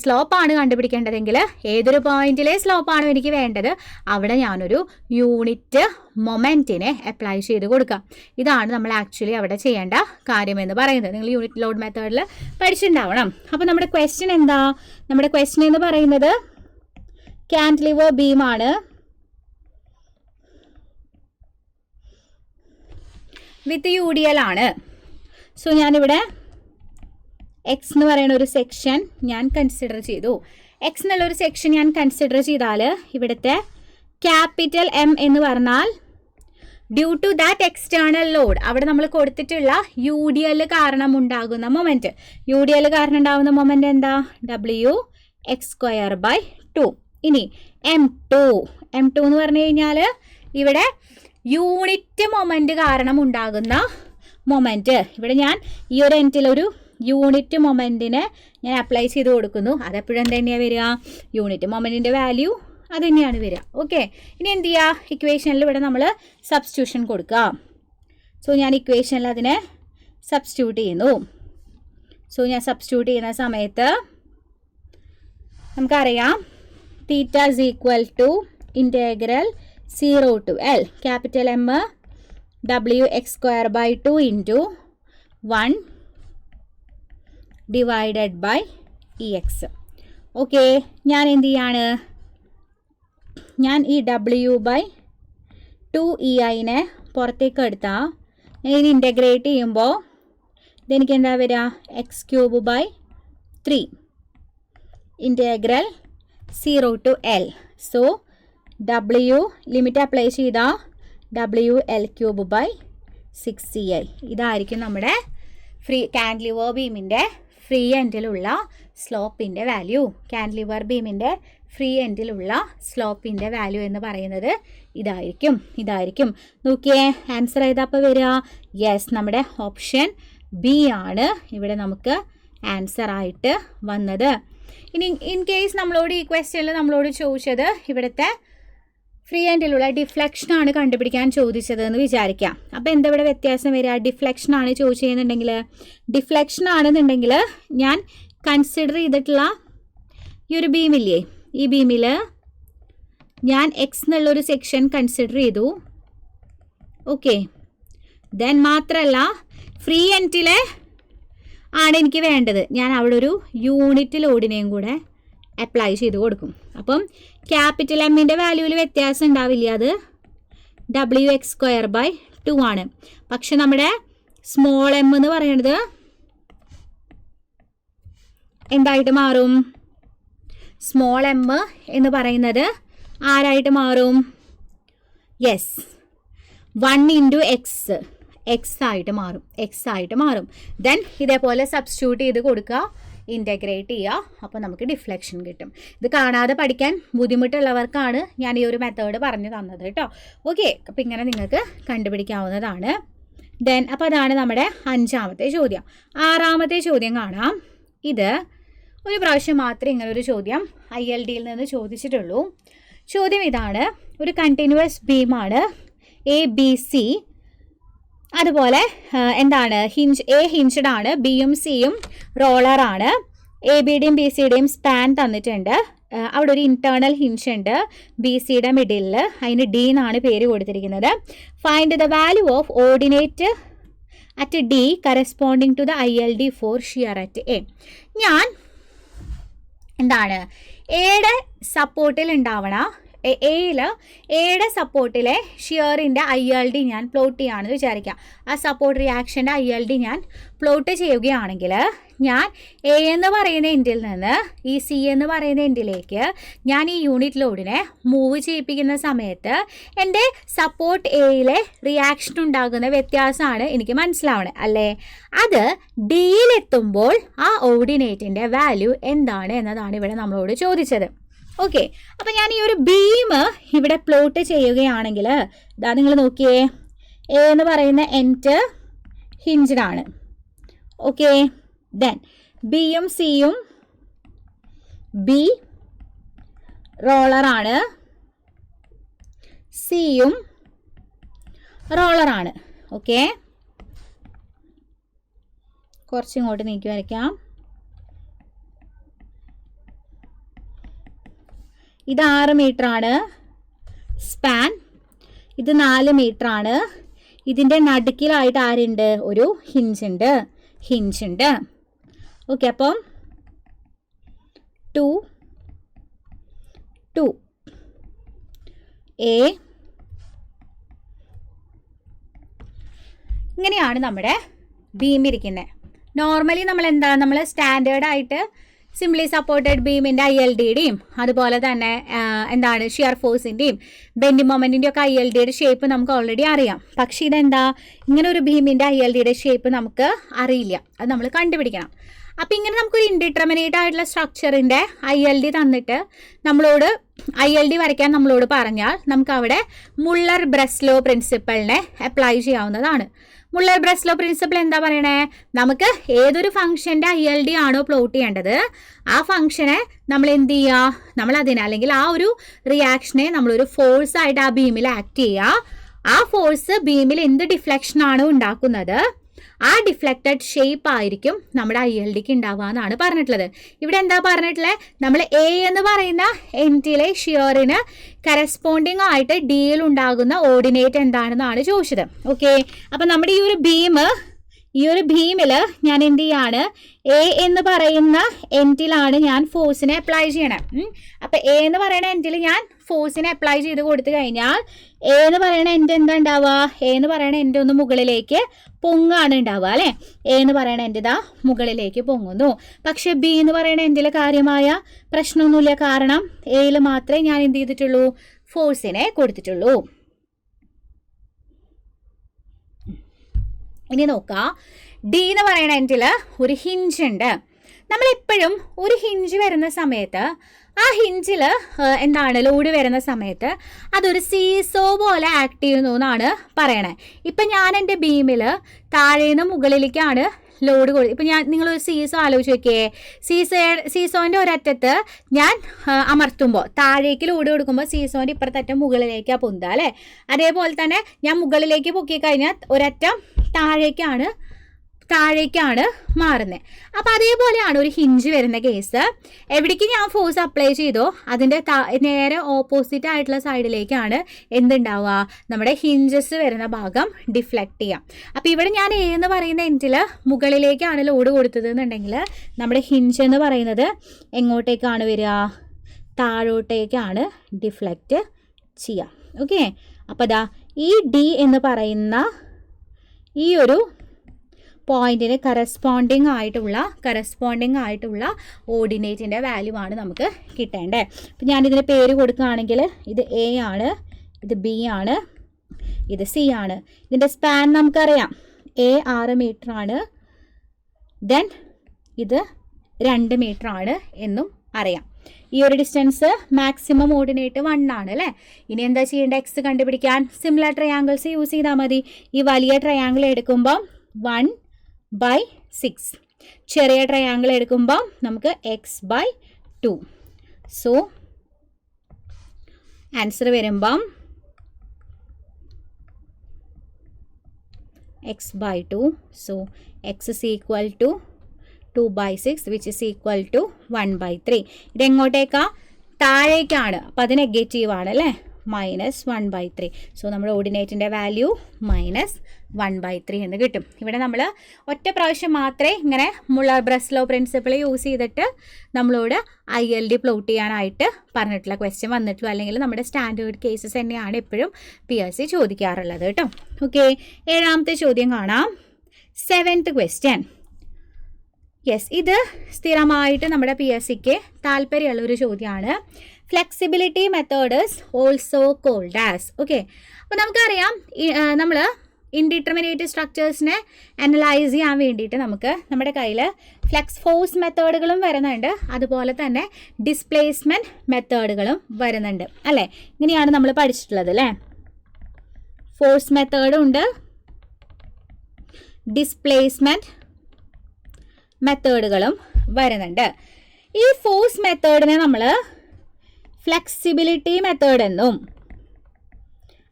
സ്ലോപ്പാണ് കണ്ടുപിടിക്കേണ്ടതെങ്കിൽ ഏതൊരു പോയിന്റിലെ സ്ലോപ്പാണോ എനിക്ക് വേണ്ടത് അവിടെ ഞാനൊരു യൂണിറ്റ് മൊമെൻറ്റിനെ അപ്ലൈ ചെയ്ത് കൊടുക്കുക. ഇതാണ് നമ്മൾ ആക്ച്വലി അവിടെ ചെയ്യേണ്ട കാര്യമെന്ന് പറയുന്നത്. നിങ്ങൾ യൂണിറ്റ് ലോഡ് മെത്തേഡിൽ പഠിച്ചിട്ടുണ്ടാവണം. അപ്പോൾ നമ്മുടെ ക്വസ്റ്റ്യൻ എന്താ? നമ്മുടെ ക്വസ്റ്റ്യൻ എന്ന് പറയുന്നത് കാൻറ്റിലിവർ ബീമാണ്. വിത്ത് UDL ആണ്. സോ ഞാനിവിടെ എക്സ് എന്ന് പറയുന്ന ഒരു സെക്ഷൻ ഞാൻ കൺസിഡർ ചെയ്തു. എക്സ് എന്നുള്ളൊരു സെക്ഷൻ ഞാൻ കൺസിഡർ ചെയ്താൽ ഇവിടുത്തെ ക്യാപിറ്റൽ M എന്ന് പറഞ്ഞാൽ due to that external load അവിടെ നമ്മൾ കൊടുത്തിട്ടുള്ള UDL കാരണം ഉണ്ടാകുന്ന മൊമെൻറ്റ്. UDL കാരണം ഉണ്ടാകുന്ന മൊമെൻറ്റ് എന്താ? WX²/2. ഇനി M2 എന്ന് പറഞ്ഞു കഴിഞ്ഞാൽ ഇവിടെ യൂണിറ്റ് മൊമെൻറ്റ് കാരണം ഉണ്ടാകുന്ന മൊമെൻറ്റ്. ഇവിടെ ഞാൻ ഈ ഒരു എൻഡിലൊരു യൂണിറ്റ് മൊമെൻറ്റിനെ ഞാൻ അപ്ലൈ ചെയ്ത് കൊടുക്കുന്നു. അതെപ്പോഴും തന്നെയാണ് വരിക, യൂണിറ്റ് മൊമെൻറ്റിൻ്റെ വാല്യൂ അത് തന്നെയാണ് വരിക. ഓക്കെ, ഇനി എന്ത് ചെയ്യുക, ഇക്വേഷനിൽ ഇവിടെ നമ്മൾ സബ്സ്റ്റിറ്റ്യൂഷൻ കൊടുക്കുക. സോ ഞാൻ ഇക്വേഷനിൽ അതിനെ സബ്സ്റ്റിറ്റ്യൂട്ട് ചെയ്യുന്നു. സോ ഞാൻ സബ്സ്റ്റിറ്റ്യൂട്ട് ചെയ്യുന്ന സമയത്ത് നമുക്കറിയാം theta is equal to integral 0 to L capital M WX²/2 into 1 divided by EX. Okay, ഞാൻ എന്ത് ചെയ്യാണ്, ഞാൻ ഈ W/2EIനെ പുറത്തേക്ക് എടുത്താൽ ഇത് ഇൻ്റഗ്രേറ്റ് ചെയ്യുമ്പോൾ ഇതെനിക്ക് എന്താ വരിക, X³/3 integral 0 to L. So W limit apply ചെയ്താൽ WL³/6CI. ഇതായിരിക്കും നമ്മുടെ ഫ്രീ കാൻറ്റിലിവർ ബീമിൻ്റെ ഫ്രീ എൻഡിലുള്ള സ്ലോപ്പിൻ്റെ വാല്യൂ? കാൻറ്റിലിവർ ബീമിൻ്റെ ഫ്രീ എൻഡിലുള്ള സ്ലോപ്പിൻ്റെ വാല്യൂ എന്ന് പറയുന്നത് ഇതായിരിക്കും. നോക്കിയേ, ആൻസർ ഏതാപ്പോൾ വരിക? യെസ്, നമ്മുടെ ഓപ്ഷൻ ബി ആണ് ഇവിടെ നമുക്ക് ആൻസർ ആയിട്ട് വന്നത്. ഇനി ഇൻ കേസ് നമ്മളോട് ഈ ക്വസ്റ്റ്യനിൽ നമ്മളോട് ചോദിച്ചത് ഇവിടുത്തെ ഫ്രീ എൻഡിലുള്ള ഡിഫ്ലക്ഷനാണ് കണ്ടുപിടിക്കാൻ ചോദിച്ചത് എന്ന് വിചാരിക്കാം. അപ്പോൾ എന്താ ഇവിടെ വ്യത്യാസം വരിക? ഡിഫ്ലക്ഷനാണ് ചോദിച്ചതെന്നുണ്ടെങ്കിൽ, ഡിഫ്ലക്ഷൻ ആണെന്നുണ്ടെങ്കിൽ ഞാൻ കൺസിഡർ ചെയ്തിട്ടുള്ള ഈ ഒരു ബീമില്ലേ, ഈ ബീമിൽ ഞാൻ എക്സ് എന്നുള്ളൊരു സെക്ഷൻ കൺസിഡർ ചെയ്തു. ഓക്കെ, ദെൻ മാത്രമല്ല ഫ്രീ എൻഡിലെ ആണ് എനിക്ക് വേണ്ടത്, ഞാൻ അവിടെ ഒരു യൂണിറ്റ് ലോഡിനെയും കൂടെ അപ്ലൈ ചെയ്ത് കൊടുക്കും. അപ്പം ക്യാപിറ്റൽ എമ്മിൻ്റെ വാല്യൂവിൽ വ്യത്യാസം ഉണ്ടാവില്ല, അത് WX²/2 ആണ്. പക്ഷെ നമ്മുടെ സ്മോൾ എം എന്ന് പറയുന്നത് എന്തായിട്ട് മാറും? സ്മോൾ എം എന്ന് പറയുന്നത് ആരായിട്ട് മാറും? യെസ്, 1 × x ആയിട്ട് മാറും. ദെൻ ഇതേപോലെ സബ്സ്റ്റിറ്റ്യൂട്ട് ചെയ്ത് കൊടുക്കുക, ഇൻ്റഗ്രേറ്റ് ചെയ്യുക, അപ്പോൾ നമുക്ക് ഡിഫ്ലക്ഷൻ കിട്ടും. ഇത് കാണാതെ പഠിക്കാൻ ബുദ്ധിമുട്ടുള്ളവർക്കാണ് ഞാൻ ഈ ഒരു മെത്തേഡ് പറഞ്ഞു തന്നത് കേട്ടോ. ഓക്കെ, അപ്പോൾ ഇങ്ങനെ നിങ്ങൾക്ക് കണ്ടുപിടിക്കാവുന്നതാണ്. ദെൻ അപ്പോൾ അതാണ് നമ്മുടെ 5ാമത്തെ ചോദ്യം. 6ാമത്തെ ചോദ്യം കാണാം. ഇത് ഒരു പ്രാവശ്യം മാത്രമേ ഇങ്ങനൊരു ചോദ്യം ILDയിൽ നിന്ന് ചോദിച്ചിട്ടുള്ളൂ. ചോദ്യം ഇതാണ്: ഒരു കണ്ടിന്യൂസ് ബീമാണ് ABC, അതുപോലെ എന്താണ് A ഹിഞ്ച്ഡ് ആണ്, ബിയും സിയും റോളറാണ്. ABയുടെയും BCയുടെയും സ്പാൻ തന്നിട്ടുണ്ട്. അവിടെ ഒരു ഇന്റേണൽ ഹിഞ്ച് ഉണ്ട് BCയുടെ മിഡിലിൽ, അതിന് D എന്നാണ് പേര് കൊടുത്തിരിക്കുന്നത്. Find the value of ordinate at D corresponding to the ILD for shear at A. ഞാൻ എന്താണ് എയുടെ സപ്പോർട്ടിൽ ഉണ്ടാവണ എയുടെ സപ്പോർട്ടിലെ ഷിയറിൻ്റെ ILD ഞാൻ പ്ലോട്ട് ചെയ്യുകയാണെന്ന് വിചാരിക്കാം. ആ സപ്പോർട്ട് റിയാക്ഷൻ്റെ ILD ഞാൻ പ്ലോട്ട് ചെയ്യുകയാണെങ്കിൽ ഞാൻ A എന്ന് പറയുന്ന എൻഡിൽ നിന്ന് ഈ C എന്ന് പറയുന്ന എൻഡിലേക്ക് ഞാൻ ഈ യൂണിറ്റ് ലോഡിനെ മൂവ് ചെയ്യിപ്പിക്കുന്ന സമയത്ത് എൻ്റെ സപ്പോർട്ട് Aയിലെ റിയാക്ഷൻ ഉണ്ടാകുന്ന വ്യത്യാസമാണ് എനിക്ക് മനസ്സിലാവണത് അല്ലേ? അത് Dയിലെത്തുമ്പോൾ ആ ഓർഡിനേറ്റിൻ്റെ വാല്യൂ എന്താണ് എന്നതാണ് ഇവിടെ നമ്മളോട് ചോദിച്ചത്. ഓക്കെ, അപ്പം ഞാൻ ഈ ഒരു ബീം ഇവിടെ പ്ലോട്ട് ചെയ്യുകയാണെങ്കിൽ ഇതാ നിങ്ങൾ നോക്കിയേ, A എന്ന് പറയുന്ന എൻഡ് ഹിഞ്ച്ഡ് ആണ്. ഓക്കെ, ദെൻ ബിയും സിയും B റോളറാണ്, സിയും റോളറാണ്. ഓക്കെ, കുറച്ചിങ്ങോട്ട് നീക്കി വരയ്ക്കാം. ഇത് 6 മീറ്റർ ആണ് സ്പാൻ, ഇത് 4 മീറ്റർ ആണ്. ഇതിൻ്റെ നടുക്കിലായിട്ട് ആരുണ്ട്? ഒരു ഹിഞ്ച് ഉണ്ട്. ഓക്കെ, അപ്പം 2 A ഇങ്ങനെയാണ് നമ്മുടെ ബീം ഇരിക്കുന്നത്. നോർമലി നമ്മൾ സ്റ്റാൻഡേർഡായിട്ട് സിംപ്ലി സപ്പോർട്ടഡ് ബീമിൻ്റെ ILDയുടെയും അതുപോലെ തന്നെ എന്താണ് ഷിയർ ഫോഴ്സിൻ്റെയും ബെൻഡിങ് മൊമെൻറ്റിൻ്റെ ഒക്കെ ILDയുടെ ഷേപ്പ് നമുക്ക് ഓൾറെഡി അറിയാം. പക്ഷേ ഇതെന്താ, ഇങ്ങനെ ഒരു ബീമിൻ്റെ ILDയുടെ ഷേപ്പ് നമുക്ക് അറിയില്ല, അത് നമ്മൾ കണ്ടുപിടിക്കണം. അപ്പോൾ ഇങ്ങനെ നമുക്കൊരു ഇൻഡിറ്റർമിനേറ്റ് ആയിട്ടുള്ള സ്ട്രക്ചറിൻ്റെ ILD തന്നിട്ട് നമ്മളോട് ILD വരയ്ക്കാൻ നമ്മളോട് പറഞ്ഞാൽ നമുക്ക് അവിടെ മുള്ളർ ബ്രെസ്ലോ പ്രിൻസിപ്പളിനെ അപ്ലൈ ചെയ്യാവുന്നതാണ്. മുള്ളർ ബ്രെസ്ലോ പ്രിൻസിപ്പിൾ എന്താ പറയണേ? നമുക്ക് ഏതൊരു ഫംഗ്ഷൻ്റെ ILD ആണോ പ്ലോട്ട് ചെയ്യേണ്ടത് ആ ഫംഗ്ഷനെ നമ്മൾ എന്ത് ചെയ്യുക, നമ്മൾ അതിനെ അല്ലെങ്കിൽ ആ ഒരു റിയാക്ഷനെ നമ്മളൊരു ഫോഴ്സായിട്ട് ആ ബീമിൽ ആക്ട് ചെയ്യുക. ആ ഫോഴ്സ് ബീമിൽ എന്ത് ഡിഫ്ലക്ഷനാണോ ഉണ്ടാക്കുന്നത് ആ ഡിഫ്ലക്റ്റഡ് ഷേപ്പ് ആയിരിക്കും നമ്മുടെ ILDക്ക് ഉണ്ടാവുക എന്നാണ് പറഞ്ഞിട്ടുള്ളത്. ഇവിടെ എന്താ പറഞ്ഞിട്ടുള്ളത്? നമ്മൾ A എന്ന് പറയുന്ന എൻഡിലെ ഷിയറിന് കറസ്പോണ്ടിങ് ആയിട്ട് Dയിൽ ഉണ്ടാകുന്ന ഓർഡിനേറ്റ് എന്താണെന്നാണ് ചോദിച്ചത്. ഓക്കെ, അപ്പം നമ്മുടെ ഈ ഒരു ബീമിൽ ഞാൻ എന്ത് ചെയ്യാണ്, A എന്ന് പറയുന്ന എൻഡിലാണ് ഞാൻ ഫോഴ്സിനെ അപ്ലൈ ചെയ്യണം. അപ്പം A എന്ന് പറയുന്ന എൻഡിൽ ഞാൻ ഫോഴ്സിനെ അപ്ലൈ ചെയ്ത് കൊടുത്തു കഴിഞ്ഞാൽ A എന്ന് പറയുന്ന എൻഡ് എന്താ ഉണ്ടാവുക? A എന്ന് പറയുന്ന എൻഡ് ഒന്ന് മുകളിലേക്ക് പൊങ്ങാണ് ഉണ്ടാവുക അല്ലേ? A എന്ന് പറയുന്ന എൻഡ് ഇതാ മുകളിലേക്ക് പൊങ്ങുന്നു. പക്ഷെ B എന്ന് പറയുന്ന എൻഡിൽ കാര്യമായ പ്രശ്നമൊന്നുമില്ല, കാരണം Aയിൽ മാത്രമേ ഞാൻ എന്ത് ചെയ്തിട്ടുള്ളൂ, ഫോഴ്സിനെ കൊടുത്തിട്ടുള്ളൂ. ഇനി നോക്കാം, D എന്ന് പറയുന്ന എൻഡിൽ ഒരു ഹിഞ്ച് ഉണ്ട്. നമ്മളെപ്പോഴും ഒരു ഹിഞ്ച് വരുന്ന സമയത്ത് ആ ഹിഞ്ചിൽ എന്താണ് ലോഡ് വരുന്ന സമയത്ത് അതൊരു സീസോ പോലെ ആക്ട് ചെയ്യുന്നു എന്നാണ് പറയണേ. ഇപ്പം ഞാൻ എൻ്റെ ബീമിൽ താഴേന്ന് മുകളിലേക്കാണ് ലോഡ് ഇപ്പം നിങ്ങളൊരു സീസോ ആലോചിച്ച് നോക്കിയേ. സീസോൻ്റെ ഒരറ്റത്ത് ഞാൻ അമർത്തുമ്പോൾ താഴേക്ക് ലോഡ് കൊടുക്കുമ്പോൾ സീസോൻ്റെ ഇപ്പുറത്തറ്റം മുകളിലേക്കാണ് പൊന്തുക അല്ലേ. അതേപോലെ തന്നെ ഞാൻ മുകളിലേക്ക് പൊക്കി കഴിഞ്ഞാൽ ഒരറ്റം താഴേക്കാണ് മാറുന്നത്. അപ്പോൾ അതേപോലെയാണ് ഒരു ഹിഞ്ച് വരുന്ന കേസ്. എവിടേക്ക് ഞാൻ ഫോഴ്സ് അപ്ലൈ ചെയ്തോ അതിൻ്റെ നേരെ ഓപ്പോസിറ്റ് ആയിട്ടുള്ള സൈഡിലേക്കാണ് എന്തുണ്ടാവുക, നമ്മുടെ ഹിഞ്ചസ് വരുന്ന ഭാഗം ഡിഫ്ലക്റ്റ് ചെയ്യാം. അപ്പോൾ ഇവിടെ ഞാൻ എന്ന് പറയുന്ന എൻഡിൽ മുകളിലേക്കാണ് ലോഡ് കൊടുത്തത് എന്നുണ്ടെങ്കിൽ നമ്മുടെ ഹിഞ്ച് എന്ന് പറയുന്നത് എങ്ങോട്ടേക്കാണ് വരിക, താഴോട്ടേക്കാണ് ഡിഫ്ലക്റ്റ് ചെയ്യുക. ഓക്കെ, അപ്പോൾ ദാ ഈ ഡി എന്ന് പറയുന്ന ഈ ഒരു പോയിന്റിന് കറസ്പോണ്ടിങ് ആയിട്ടുള്ള ഓർഡിനേറ്റിൻ്റെ വാല്യൂ ആണ് നമുക്ക് കിട്ടേണ്ടത്. അപ്പം ഞാനിതിന് പേര് കൊടുക്കുകയാണെങ്കിൽ ഇത് എ ആണ്, ഇത് ബി ആണ്, ഇത് സി ആണ്. ഇതിൻ്റെ സ്പാൻ നമുക്കറിയാം, എ 6 മീറ്റർ ആണ്, ദെൻ ഇത് 2 മീറ്റർ ആണ് എന്നും അറിയാം. ഈ ഒരു ഡിസ്റ്റൻസ് മാക്സിമം ഓർഡിനേറ്റ് 1 ആണ് അല്ലേ. ഇനി എന്താ ചെയ്യേണ്ടത്, എക്സ് കണ്ടുപിടിക്കാൻ സിമിലർ ട്രയാങ്കിൾസ് യൂസ് ചെയ്താൽ മതി. ഈ വലിയ ട്രയാങ്കിൾ എടുക്കുമ്പം 1/6, ചെറിയ ട്രയാങ്കിൾ എടുക്കുമ്പോൾ നമുക്ക് x/2. സോ ആൻസർ വരുമ്പം x/2. So x is equal to 2/6 which is equal to 1/3. ഇതെങ്ങോട്ടേക്കാ, താഴേക്കാണ്. അപ്പോൾ അത് നെഗറ്റീവാണ് അല്ലേ, -1/3. സോ നമ്മുടെ ഓർഡിനേറ്റിൻ്റെ വാല്യൂ -1/3 എന്ന് കിട്ടും. ഇവിടെ നമ്മൾ ഒറ്റ പ്രാവശ്യം മാത്രമേ ഇങ്ങനെ ബ്രസ്ലോ പ്രിൻസിപ്പിൾ യൂസ് ചെയ്തിട്ട് നമ്മളോട് ILD പ്ലോട്ട് ചെയ്യാനായിട്ട് പറഞ്ഞിട്ടുള്ള ക്വസ്റ്റ്യൻ വന്നിട്ടുള്ളൂ. അല്ലെങ്കിൽ നമ്മുടെ സ്റ്റാൻഡേർഡ് കേസസ് തന്നെയാണ് എപ്പോഴും PSC ചോദിക്കാറുള്ളത് കേട്ടോ. ഓക്കെ, 7ാമത്തെ ചോദ്യം കാണാം. 7th question. യെസ്, ഇത് സ്ഥിരമായിട്ട് നമ്മുടെ PSCക്ക് താല്പര്യമുള്ളൊരു ചോദ്യമാണ്. Flexibility method is also called as. Okay, അപ്പോൾ നമുക്കറിയാം നമ്മൾ ഇൻഡിറ്റർമിനേറ്റ് സ്ട്രക്ചേഴ്സിനെ അനലൈസ് ചെയ്യാൻ വേണ്ടിയിട്ട് നമുക്ക് നമ്മുടെ കയ്യിൽ ഫോഴ്സ് മെത്തേഡുകളും വരുന്നുണ്ട്, അതുപോലെ തന്നെ ഡിസ്പ്ലേസ്മെൻറ്റ് മെത്തേഡുകളും വരുന്നുണ്ട് അല്ലേ. ഇങ്ങനെയാണ് നമ്മൾ പഠിച്ചിട്ടുള്ളത് അല്ലേ. ഫോഴ്സ് മെത്തേഡും ഉണ്ട്, ഡിസ്പ്ലേസ്മെൻറ്റ് മെത്തേഡുകളും വരുന്നുണ്ട്. ഈ ഫോഴ്സ് മെത്തേഡിനെ നമ്മൾ ഫ്ലെക്സിബിലിറ്റി മെത്തേഡ് എന്നും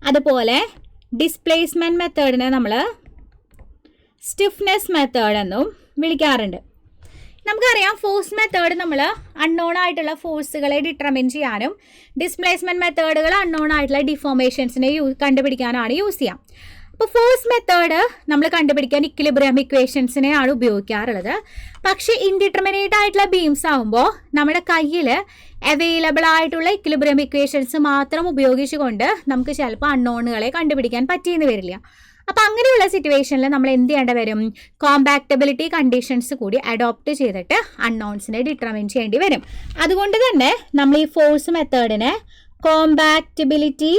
അതുപോലെ ഡിസ്പ്ലേസ്മെൻറ്റ് മെത്തേഡിനെ നമ്മൾ സ്റ്റിഫ്നെസ് മെത്തേഡ് എന്നും വിളിക്കാറുണ്ട്. നമുക്കറിയാം ഫോഴ്സ് മെത്തേഡ് നമ്മൾ അൺനോൺ ആയിട്ടുള്ള ഫോഴ്സുകളെ ഡിറ്റർമിൻ ചെയ്യാനും ഡിസ്പ്ലേസ്മെൻറ്റ് മെത്തേഡുകൾ അൺനോൺ ആയിട്ടുള്ള ഡിഫോർമേഷൻസിനെ കണ്ടുപിടിക്കാനാണ് യൂസ് ചെയ്യാം. അപ്പോൾ ഫോഴ്സ് മെത്തേഡ് നമ്മൾ കണ്ടുപിടിക്കാൻ ഇക്വിലിബ്രിയം ഇക്വേഷൻസിനെയാണ് ഉപയോഗിക്കാറുള്ളത്. പക്ഷേ ഇൻഡിറ്റർമിനേറ്റ് ആയിട്ടുള്ള ബീംസ് ആകുമ്പോൾ നമ്മുടെ കയ്യിൽ അവൈലബിൾ ആയിട്ടുള്ള ഇക്വിലിബ്രിയം ഇക്വേഷൻസ് മാത്രം ഉപയോഗിച്ചുകൊണ്ട് നമുക്ക് ചിലപ്പോൾ അൺനോണുകളെ കണ്ടുപിടിക്കാൻ പറ്റിയെന്ന് വരില്ല. അപ്പോൾ അങ്ങനെയുള്ള സിറ്റുവേഷനിൽ നമ്മൾ എന്ത് ചെയ്യേണ്ടി വരും, കോമ്പാക്റ്റബിലിറ്റി കണ്ടീഷൻസ് കൂടി അഡോപ്റ്റ് ചെയ്തിട്ട് അൺനോൺസിനെ ഡിറ്റർമിൻ ചെയ്യേണ്ടി വരും. അതുകൊണ്ട് തന്നെ നമ്മൾ ഈ ഫോഴ്സ് മെത്തേഡിനെ കോമ്പാക്റ്റബിലിറ്റി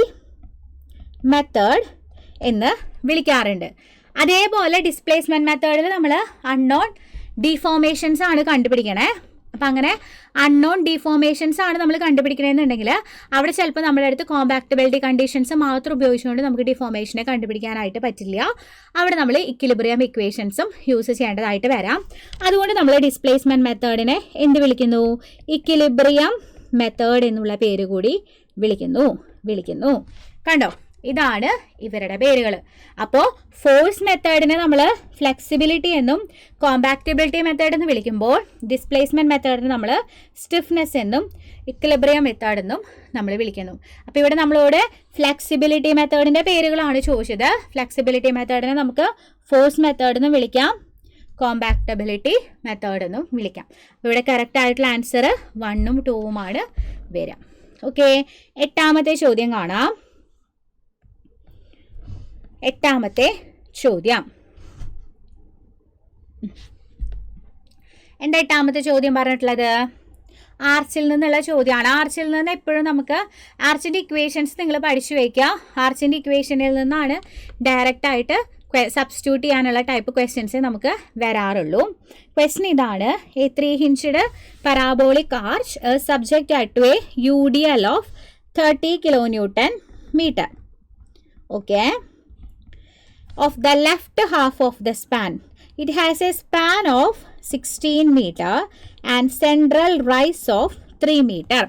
മെത്തേഡ് എന്ന് വിളിക്കാറുണ്ട്. അതേപോലെ ഡിസ്പ്ലേസ്മെൻറ്റ് മെത്തേഡിൽ നമ്മൾ അൺനോൺ ഡിഫോർമേഷൻസ് ആണ് കണ്ടുപിടിക്കണേ. അപ്പം അങ്ങനെ അൺനോൺ ഡിഫോർമേഷൻസ് ആണ് നമ്മൾ കണ്ടുപിടിക്കണമെന്നുണ്ടെങ്കിൽ അവിടെ ചിലപ്പോൾ നമ്മുടെ അടുത്ത് കോമ്പാക്റ്റബിലിറ്റി കണ്ടീഷൻസ് മാത്രം ഉപയോഗിച്ചുകൊണ്ട് നമുക്ക് ഡിഫോർമേഷനെ കണ്ടുപിടിക്കാനായിട്ട് പറ്റില്ല. അവിടെ നമ്മൾ ഇക്വിലിബ്രിയം ഇക്വേഷൻസും യൂസ് ചെയ്യേണ്ടതായിട്ട് വരാം. അതുകൊണ്ട് നമ്മൾ ഡിസ്പ്ലേസ്മെൻറ്റ് മെത്തേഡിനെ എന്ത് വിളിക്കുന്നു, ഇക്വിലിബ്രിയം മെത്തേഡ് എന്നുള്ള പേര് കൂടി വിളിക്കുന്നു. കണ്ടോ, ഇതാണ് ഇവരുടെ പേരുകൾ. അപ്പോൾ ഫോഴ്സ് മെത്തേഡിനെ നമ്മൾ ഫ്ലെക്സിബിലിറ്റി എന്നും കോമ്പാക്റ്റബിലിറ്റി മെത്തേഡ് എന്ന് വിളിക്കുമ്പോൾ ഡിസ്പ്ലേസ്മെൻറ്റ് മെത്തേഡിന് നമ്മൾ സ്റ്റിഫ്നെസ് എന്നും ഇക്വിലിബ്രിയം മെത്തേഡ് എന്നും നമ്മൾ വിളിക്കുന്നു. അപ്പോൾ ഇവിടെ നമ്മളോട് ഫ്ലെക്സിബിലിറ്റി മെത്തേഡിൻ്റെ പേരുകളാണ് ചോദിച്ചത്. ഫ്ലെക്സിബിലിറ്റി മെത്തേഡിനെ നമുക്ക് ഫോഴ്സ് മെത്തേഡ് എന്നും വിളിക്കാം, കോമ്പാക്റ്റബിലിറ്റി മെത്തേഡ് എന്നും വിളിക്കാം. ഇവിടെ കറക്റ്റ് ആയിട്ടുള്ള ആൻസർ 1ഉം 2ഉമാണ് വരിക. ഓക്കെ, 8ാമത്തെ ചോദ്യം കാണാം. 8ാമത്തെ ചോദ്യം. എന്താ 8ാമത്തെ ചോദ്യം പറഞ്ഞിട്ടുള്ളത്? ആർച്ചിൽ നിന്നുള്ള ചോദ്യമാണ്. ആർച്ചിൽ നിന്ന് എപ്പോഴും നമുക്ക് ആർച്ചിൻ്റെ ഇക്വേഷൻസ് നിങ്ങൾ പഠിച്ചു വയ്ക്കുക. ആർച്ചിൻ്റെ ഇക്വേഷനിൽ നിന്നാണ് ഡയറക്റ്റായിട്ട് സബ്സ്റ്റിറ്റ്യൂട്ട് ചെയ്യാനുള്ള ടൈപ്പ് ക്വസ്റ്റ്യൻസേ നമുക്ക് വരാറുള്ളൂ. ക്വസ്റ്റ്യൻ ഇതാണ്: A 3-hinged parabolic arch subject to a UDL of 30 kilonewton meter. Okay. Of the left half of the span. It has a span of 16 meter and central rise of 3 meter.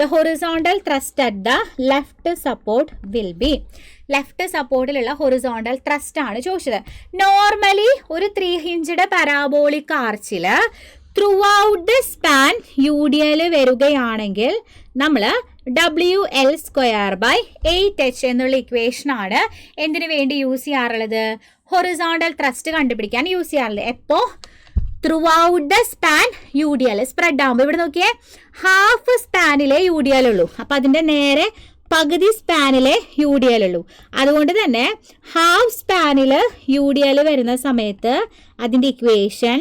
The horizontal thrust at the left support will be. Left സപ്പോർട്ടിലുള്ള horizontal thrust ആണ് ചോദിച്ചത്. Normally ഒരു 3-hinged parabolic ആർച്ചിൽ throughout the span UDL വരികയാണെങ്കിൽ നമ്മൾ WL²/8H എന്നുള്ള ഇക്വേഷനാണ് എന്തിനു വേണ്ടി യൂസ് ചെയ്യാറുള്ളത്? ഹൊറിസോണ്ടൽ ത്രസ്റ്റ് കണ്ടുപിടിക്കാൻ യൂസ് ചെയ്യാറുള്ളത്. എപ്പോൾ? Through out the span UDL spread ആകുമ്പോൾ. ഇവിടെ നോക്കിയേ, ഹാഫ് സ്പാനിലെ UDL ഉള്ളൂ. അപ്പം അതിൻ്റെ നേരെ പകുതി സ്പാനിലെ UDL ഉള്ളൂ. അതുകൊണ്ട് തന്നെ ഹാഫ് സ്പാനിൽ UDL വരുന്ന സമയത്ത് അതിൻ്റെ ഇക്വേഷൻ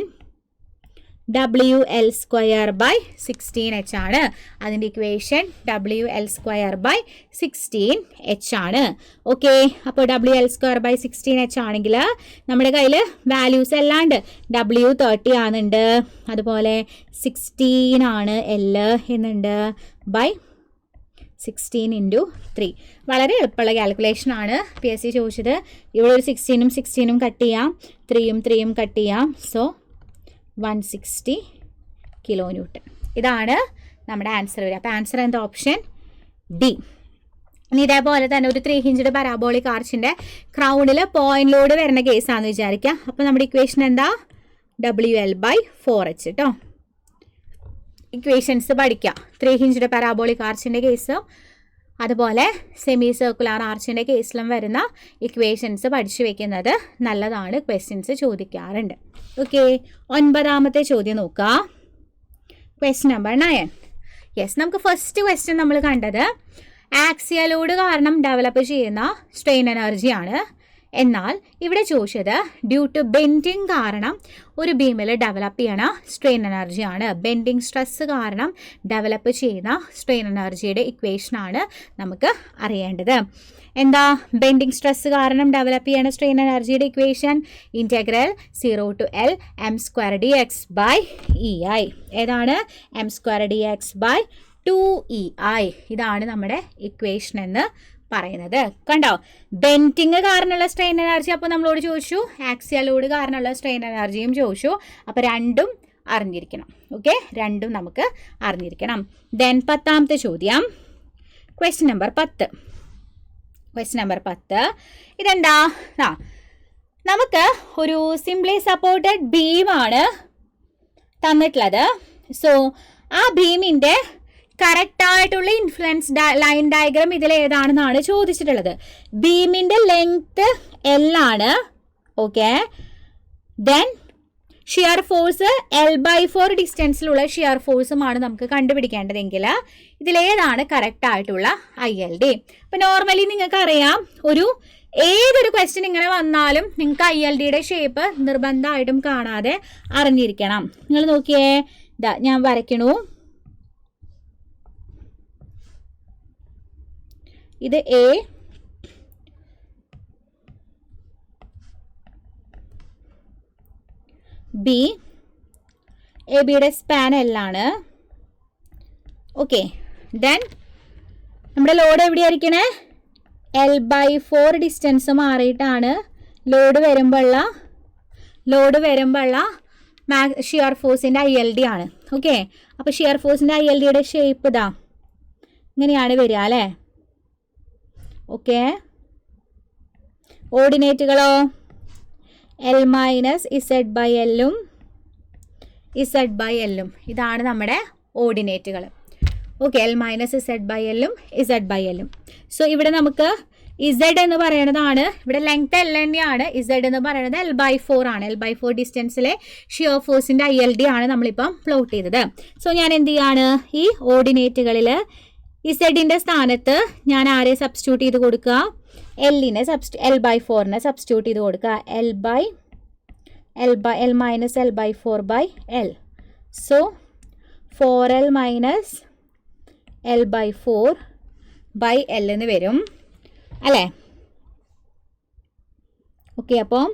WL²/16H ആണ്. അതിൻ്റെ ഇക്വേഷൻ WL²/16H ആണ്. ഓക്കെ, അപ്പോൾ WL²/16H ആണെങ്കിൽ നമ്മുടെ കയ്യിൽ വാല്യൂസ് അല്ലാണ്ട് W30 ആണെന്നുണ്ട്, അതുപോലെ 16 ആണ് L എന്നുണ്ട്, ബൈ 16 × 3. വളരെ എളുപ്പമുള്ള കാൽക്കുലേഷനാണ് PSC ചോദിച്ചത്. ഇവിടെ ഒരു 16 കട്ട് ചെയ്യാം, 3 കട്ട് ചെയ്യാം. So 160 kilonewton. ഇതാണ് നമ്മുടെ ആൻസർ വരിക. അപ്പോൾ ആൻസർ എന്താ? Option D. ഇനി ഇതേപോലെ തന്നെ ഒരു 3-hinged പരാബോളിക് ആർച്ചിൻ്റെ ക്രൗണിൽ പോയിന്റ് ലോഡ് വരുന്ന കേസാണെന്ന് വിചാരിക്കാം. അപ്പോൾ നമ്മുടെ ഇക്വേഷൻ എന്താ? WL/4H കേട്ടോ. ഇക്വേഷൻസ് പഠിക്കാം. 3-hinged പരാബോളിക് ആർച്ചിൻ്റെ കേസും അതുപോലെ സെമി സർക്കുലർ ആർച്ചിൻ്റെ കേസിലും വരുന്ന ഇക്വേഷൻസ് പഠിച്ചു വെക്കുന്നത് നല്ലതാണ്. ക്വസ്റ്റ്യൻസ് ചോദിക്കാറുണ്ട്. ഓക്കെ, 9ാമത്തെ ചോദ്യം നോക്കുക. Question number 9. യെസ്, നമുക്ക് ഫസ്റ്റ് ക്വസ്റ്റ്യൻ നമ്മൾ കണ്ടത് ആക്സിയൽ ലോഡ് കാരണം ഡെവലപ്പ് ചെയ്യുന്ന സ്ട്രെയിൻ എനർജിയാണ്. എന്നാൽ ഇവിടെ ചോദിച്ചത് ഡ്യൂ ടു ബെൻഡിങ് കാരണം ഒരു ബീമിൽ ഡെവലപ്പ് ചെയ്യണ സ്ട്രെയിൻ എനർജിയാണ്. ബെൻഡിങ് സ്ട്രെസ് കാരണം ഡെവലപ്പ് ചെയ്യുന്ന സ്ട്രെയിൻ എനർജിയുടെ ഇക്വേഷനാണ് നമുക്ക് അറിയേണ്ടത്. എന്താ ബെൻഡിങ് സ്ട്രെസ് കാരണം ഡെവലപ്പ് ചെയ്യണ സ്ട്രെയിൻ എനർജിയുടെ equation? Integral 0 to L m²dx/EI. ഏതാണ്? m²dx/2EI. ഇതാണ് നമ്മുടെ ഇക്വേഷൻ എന്ന് പറയുന്നത്. കണ്ടോ, ബെൻഡിങ് കാരണമുള്ള സ്ട്രെയിൻ എനർജി അപ്പോൾ നമ്മളോട് ചോദിച്ചു, ആക്സിയൽ ലോഡ് കാരണമുള്ള സ്ട്രെയിൻ എനർജിയും ചോദിച്ചു. അപ്പോൾ രണ്ടും അറിഞ്ഞിരിക്കണം. ഓക്കെ, രണ്ടും നമുക്ക് അറിഞ്ഞിരിക്കണം. ദെൻ 10ാമത്തെ ചോദ്യം, ക്വസ്റ്റ്യൻ നമ്പർ 10. ക്വസ്റ്റ്യൻ നമ്പർ 10 ഇതെന്താ? നമുക്ക് ഒരു സിംപ്ലി സപ്പോർട്ടഡ് ബീമാണ് തന്നിട്ടുള്ളത്. സോ ആ ബീമിൻ്റെ കറക്റ്റായിട്ടുള്ള ഇൻഫ്ലുവൻസ് ലൈൻ ഡയഗ്രാം ഇതിലേതാണെന്നാണ് ചോദിച്ചിട്ടുള്ളത്. ബീമിൻ്റെ ലെങ്ത് L ആണ്. Okay, then shear force L/4 ഡിസ്റ്റൻസിലുള്ള ഷിയർ ഫോഴ്സുമാണ് നമുക്ക് കണ്ടുപിടിക്കേണ്ടതെങ്കിൽ ഇതിലേതാണ് കറക്റ്റായിട്ടുള്ള ILD? അപ്പോൾ നോർമലി നിങ്ങൾക്കറിയാം, ഏതൊരു ക്വസ്റ്റ്യൻ ഇങ്ങനെ വന്നാലും നിങ്ങൾക്ക് ILDയുടെ ഷേപ്പ് നിർബന്ധമായിട്ടും കാണാതെ അറിഞ്ഞിരിക്കണം. നിങ്ങൾ നോക്കിയേ, ഞാൻ വരയ്ക്കണു. ഇത് A, B, ABയുടെ സ്പാൻ L ആണ്. ഓക്കെ, ദെൻ നമ്മുടെ ലോഡ് എവിടെയായിരിക്കണേ? L/4 ഡിസ്റ്റൻസ് മാറിയിട്ടാണ് ലോഡ് വരുമ്പോഴുള്ള ഷിയർ ഫോഴ്സിൻ്റെ ILD ആണ്. ഓക്കെ, അപ്പോൾ ഷിയർ ഫോഴ്സിൻ്റെ ILDയുടെ ഷേപ്പ് ഇതാ ഇങ്ങനെയാണ് വരിക അല്ലേ? ഓക്കെ, ഓർഡിനേറ്റുകളോ L-Z/L-ഉം Z/L-ഉം ഇതാണ് നമ്മുടെ ഓർഡിനേറ്റുകൾ. ഓക്കെ, L-Z/L-ഉം Z/L-ഉം. സോ ഇവിടെ നമുക്ക് Z എന്ന് പറയുന്നതാണ്, ഇവിടെ ലെങ്ത് L തന്നെയാണ്. Z എന്ന് പറയുന്നത് L/4 ആണ്. L/4 ഡിസ്റ്റൻസിലെ ഷിയർ ഫോഴ്സിൻ്റെ ILD ആണ് നമ്മളിപ്പം പ്ലോട്ട് ചെയ്തത്. സോ ഞാൻ എന്ത് ചെയ്യാണ്? ഈ ഓർഡിനേറ്റുകളിൽ ഇസഡിൻ്റെ സ്ഥാനത്ത് ഞാൻ ആരെ സബ്സ്റ്റിറ്റ്യൂട്ട് ചെയ്ത് കൊടുക്കുക? L/4നെ സബ്സ്റ്റിറ്റ്യൂട്ട് ചെയ്ത് കൊടുക്കുക. L/L-L/4/L. സോ 4L - L/4/L എന്ന് വരും അല്ലേ? ഓക്കെ, അപ്പം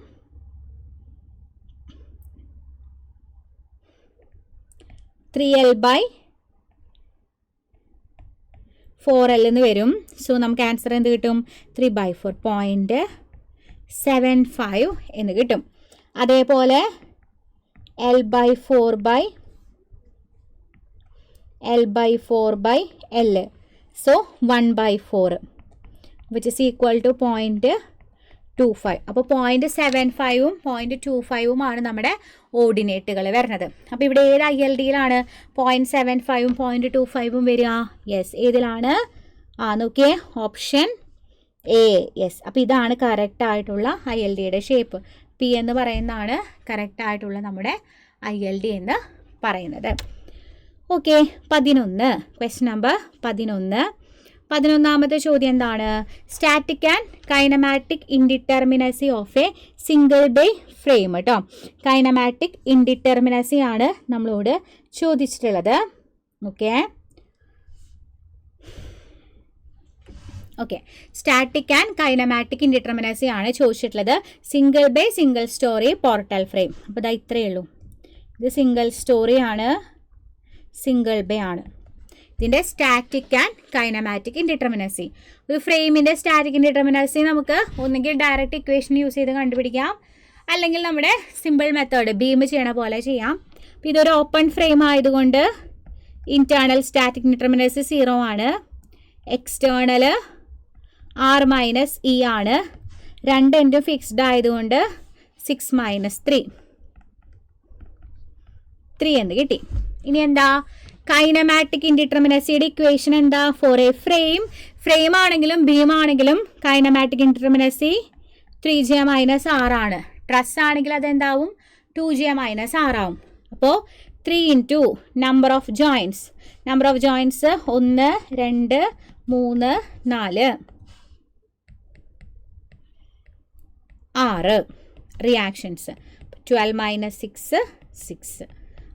3L/4L എന്ന് വരും. സോ നമുക്ക് ആൻസർ എന്ത് കിട്ടും? 3/4 0.75 എന്ന് കിട്ടും. അതേപോലെ L/4/L. So 1/4 which is equal to 0.25. അപ്പോൾ 0.75ഉം 0.25ഉം ആണ് നമ്മുടെ ഓർഡിനേറ്റുകൾ വരുന്നത്. അപ്പോൾ ഇവിടെ ഏത് ILDയിലാണ് 0.75ഉം 0.25ഉം വരിക? യെസ്, ഏതിലാണ്? നോക്കിയേ, ഓപ്ഷൻ എ. യെസ്, അപ്പോൾ ഇതാണ് കറക്റ്റ് ആയിട്ടുള്ള ILDയുടെ ഷേപ്പ്. പി എന്ന് പറയുന്നതാണ് കറക്റ്റ് ആയിട്ടുള്ള നമ്മുടെ ILD എന്ന് പറയുന്നത്. ഓക്കെ, 11. Question number 11. 11ാമത്തെ ചോദ്യം എന്താണ്? Static and kinematic indeterminacy of A single bay frame കേട്ടോ. കൈനമാറ്റിക് ഇൻഡിറ്റർമിനസി ആണ് നമ്മളോട് ചോദിച്ചിട്ടുള്ളത്. Okay, static and kinematic indeterminacy ആണ് ചോദിച്ചിട്ടുള്ളത്. Single bay single story portal frame. അപ്പോൾ ഇതാ ഇത്രയേ ഉള്ളൂ. ഇത് സിംഗിൾ സ്റ്റോറി ആണ്, സിംഗിൾ ബേ ആണ്. ഇതിൻ്റെ സ്റ്റാറ്റിക് ആൻഡ് കൈനമാറ്റിക് ഇൻഡിറ്റർമിനസി. ഒരു ഫ്രെയിമിൻ്റെ സ്റ്റാറ്റിക് ഇൻഡിറ്റർമിനസി നമുക്ക് ഒന്നുകിൽ ഡയറക്റ്റ് ഇക്വേഷൻ യൂസ് ചെയ്ത് കണ്ടുപിടിക്കാം, അല്ലെങ്കിൽ നമ്മുടെ സിമ്പിൾ മെത്തേഡ് ബീം ചെയ്യണ പോലെ ചെയ്യാം. അപ്പോൾ ഇതൊരു ഓപ്പൺ ഫ്രെയിം ആയതുകൊണ്ട് ഇൻറ്റേർണൽ സ്റ്റാറ്റിക് ഇൻഡിറ്റർമിനസി 0 ആണ്. എക്സ്റ്റേണൽ R-E ആണ്. രണ്ട് എൻഡും ഫിക്സ്ഡ് ആയതുകൊണ്ട് 6 - 3 എന്ന് കിട്ടി. ഇനി എന്താ? കൈനമാറ്റിക് ഇൻഡിറ്റർമിനസിയുടെ ഇക്വേഷൻ എന്താ? ഫോർ എ ഫ്രെയിം ആണെങ്കിലും ബീം ആണെങ്കിലും കൈനമാറ്റിക് ഇൻഡിറ്റർമിനസി 3J - R ആണ്. ട്രസ് ആണെങ്കിൽ അതെന്താവും? 2J - R ആവും. അപ്പോൾ 3 × നമ്പർ ഓഫ് ജോയിൻസ് 1, 2, 3, 4, 6 റിയാക്ഷൻസ്. 12 - 6.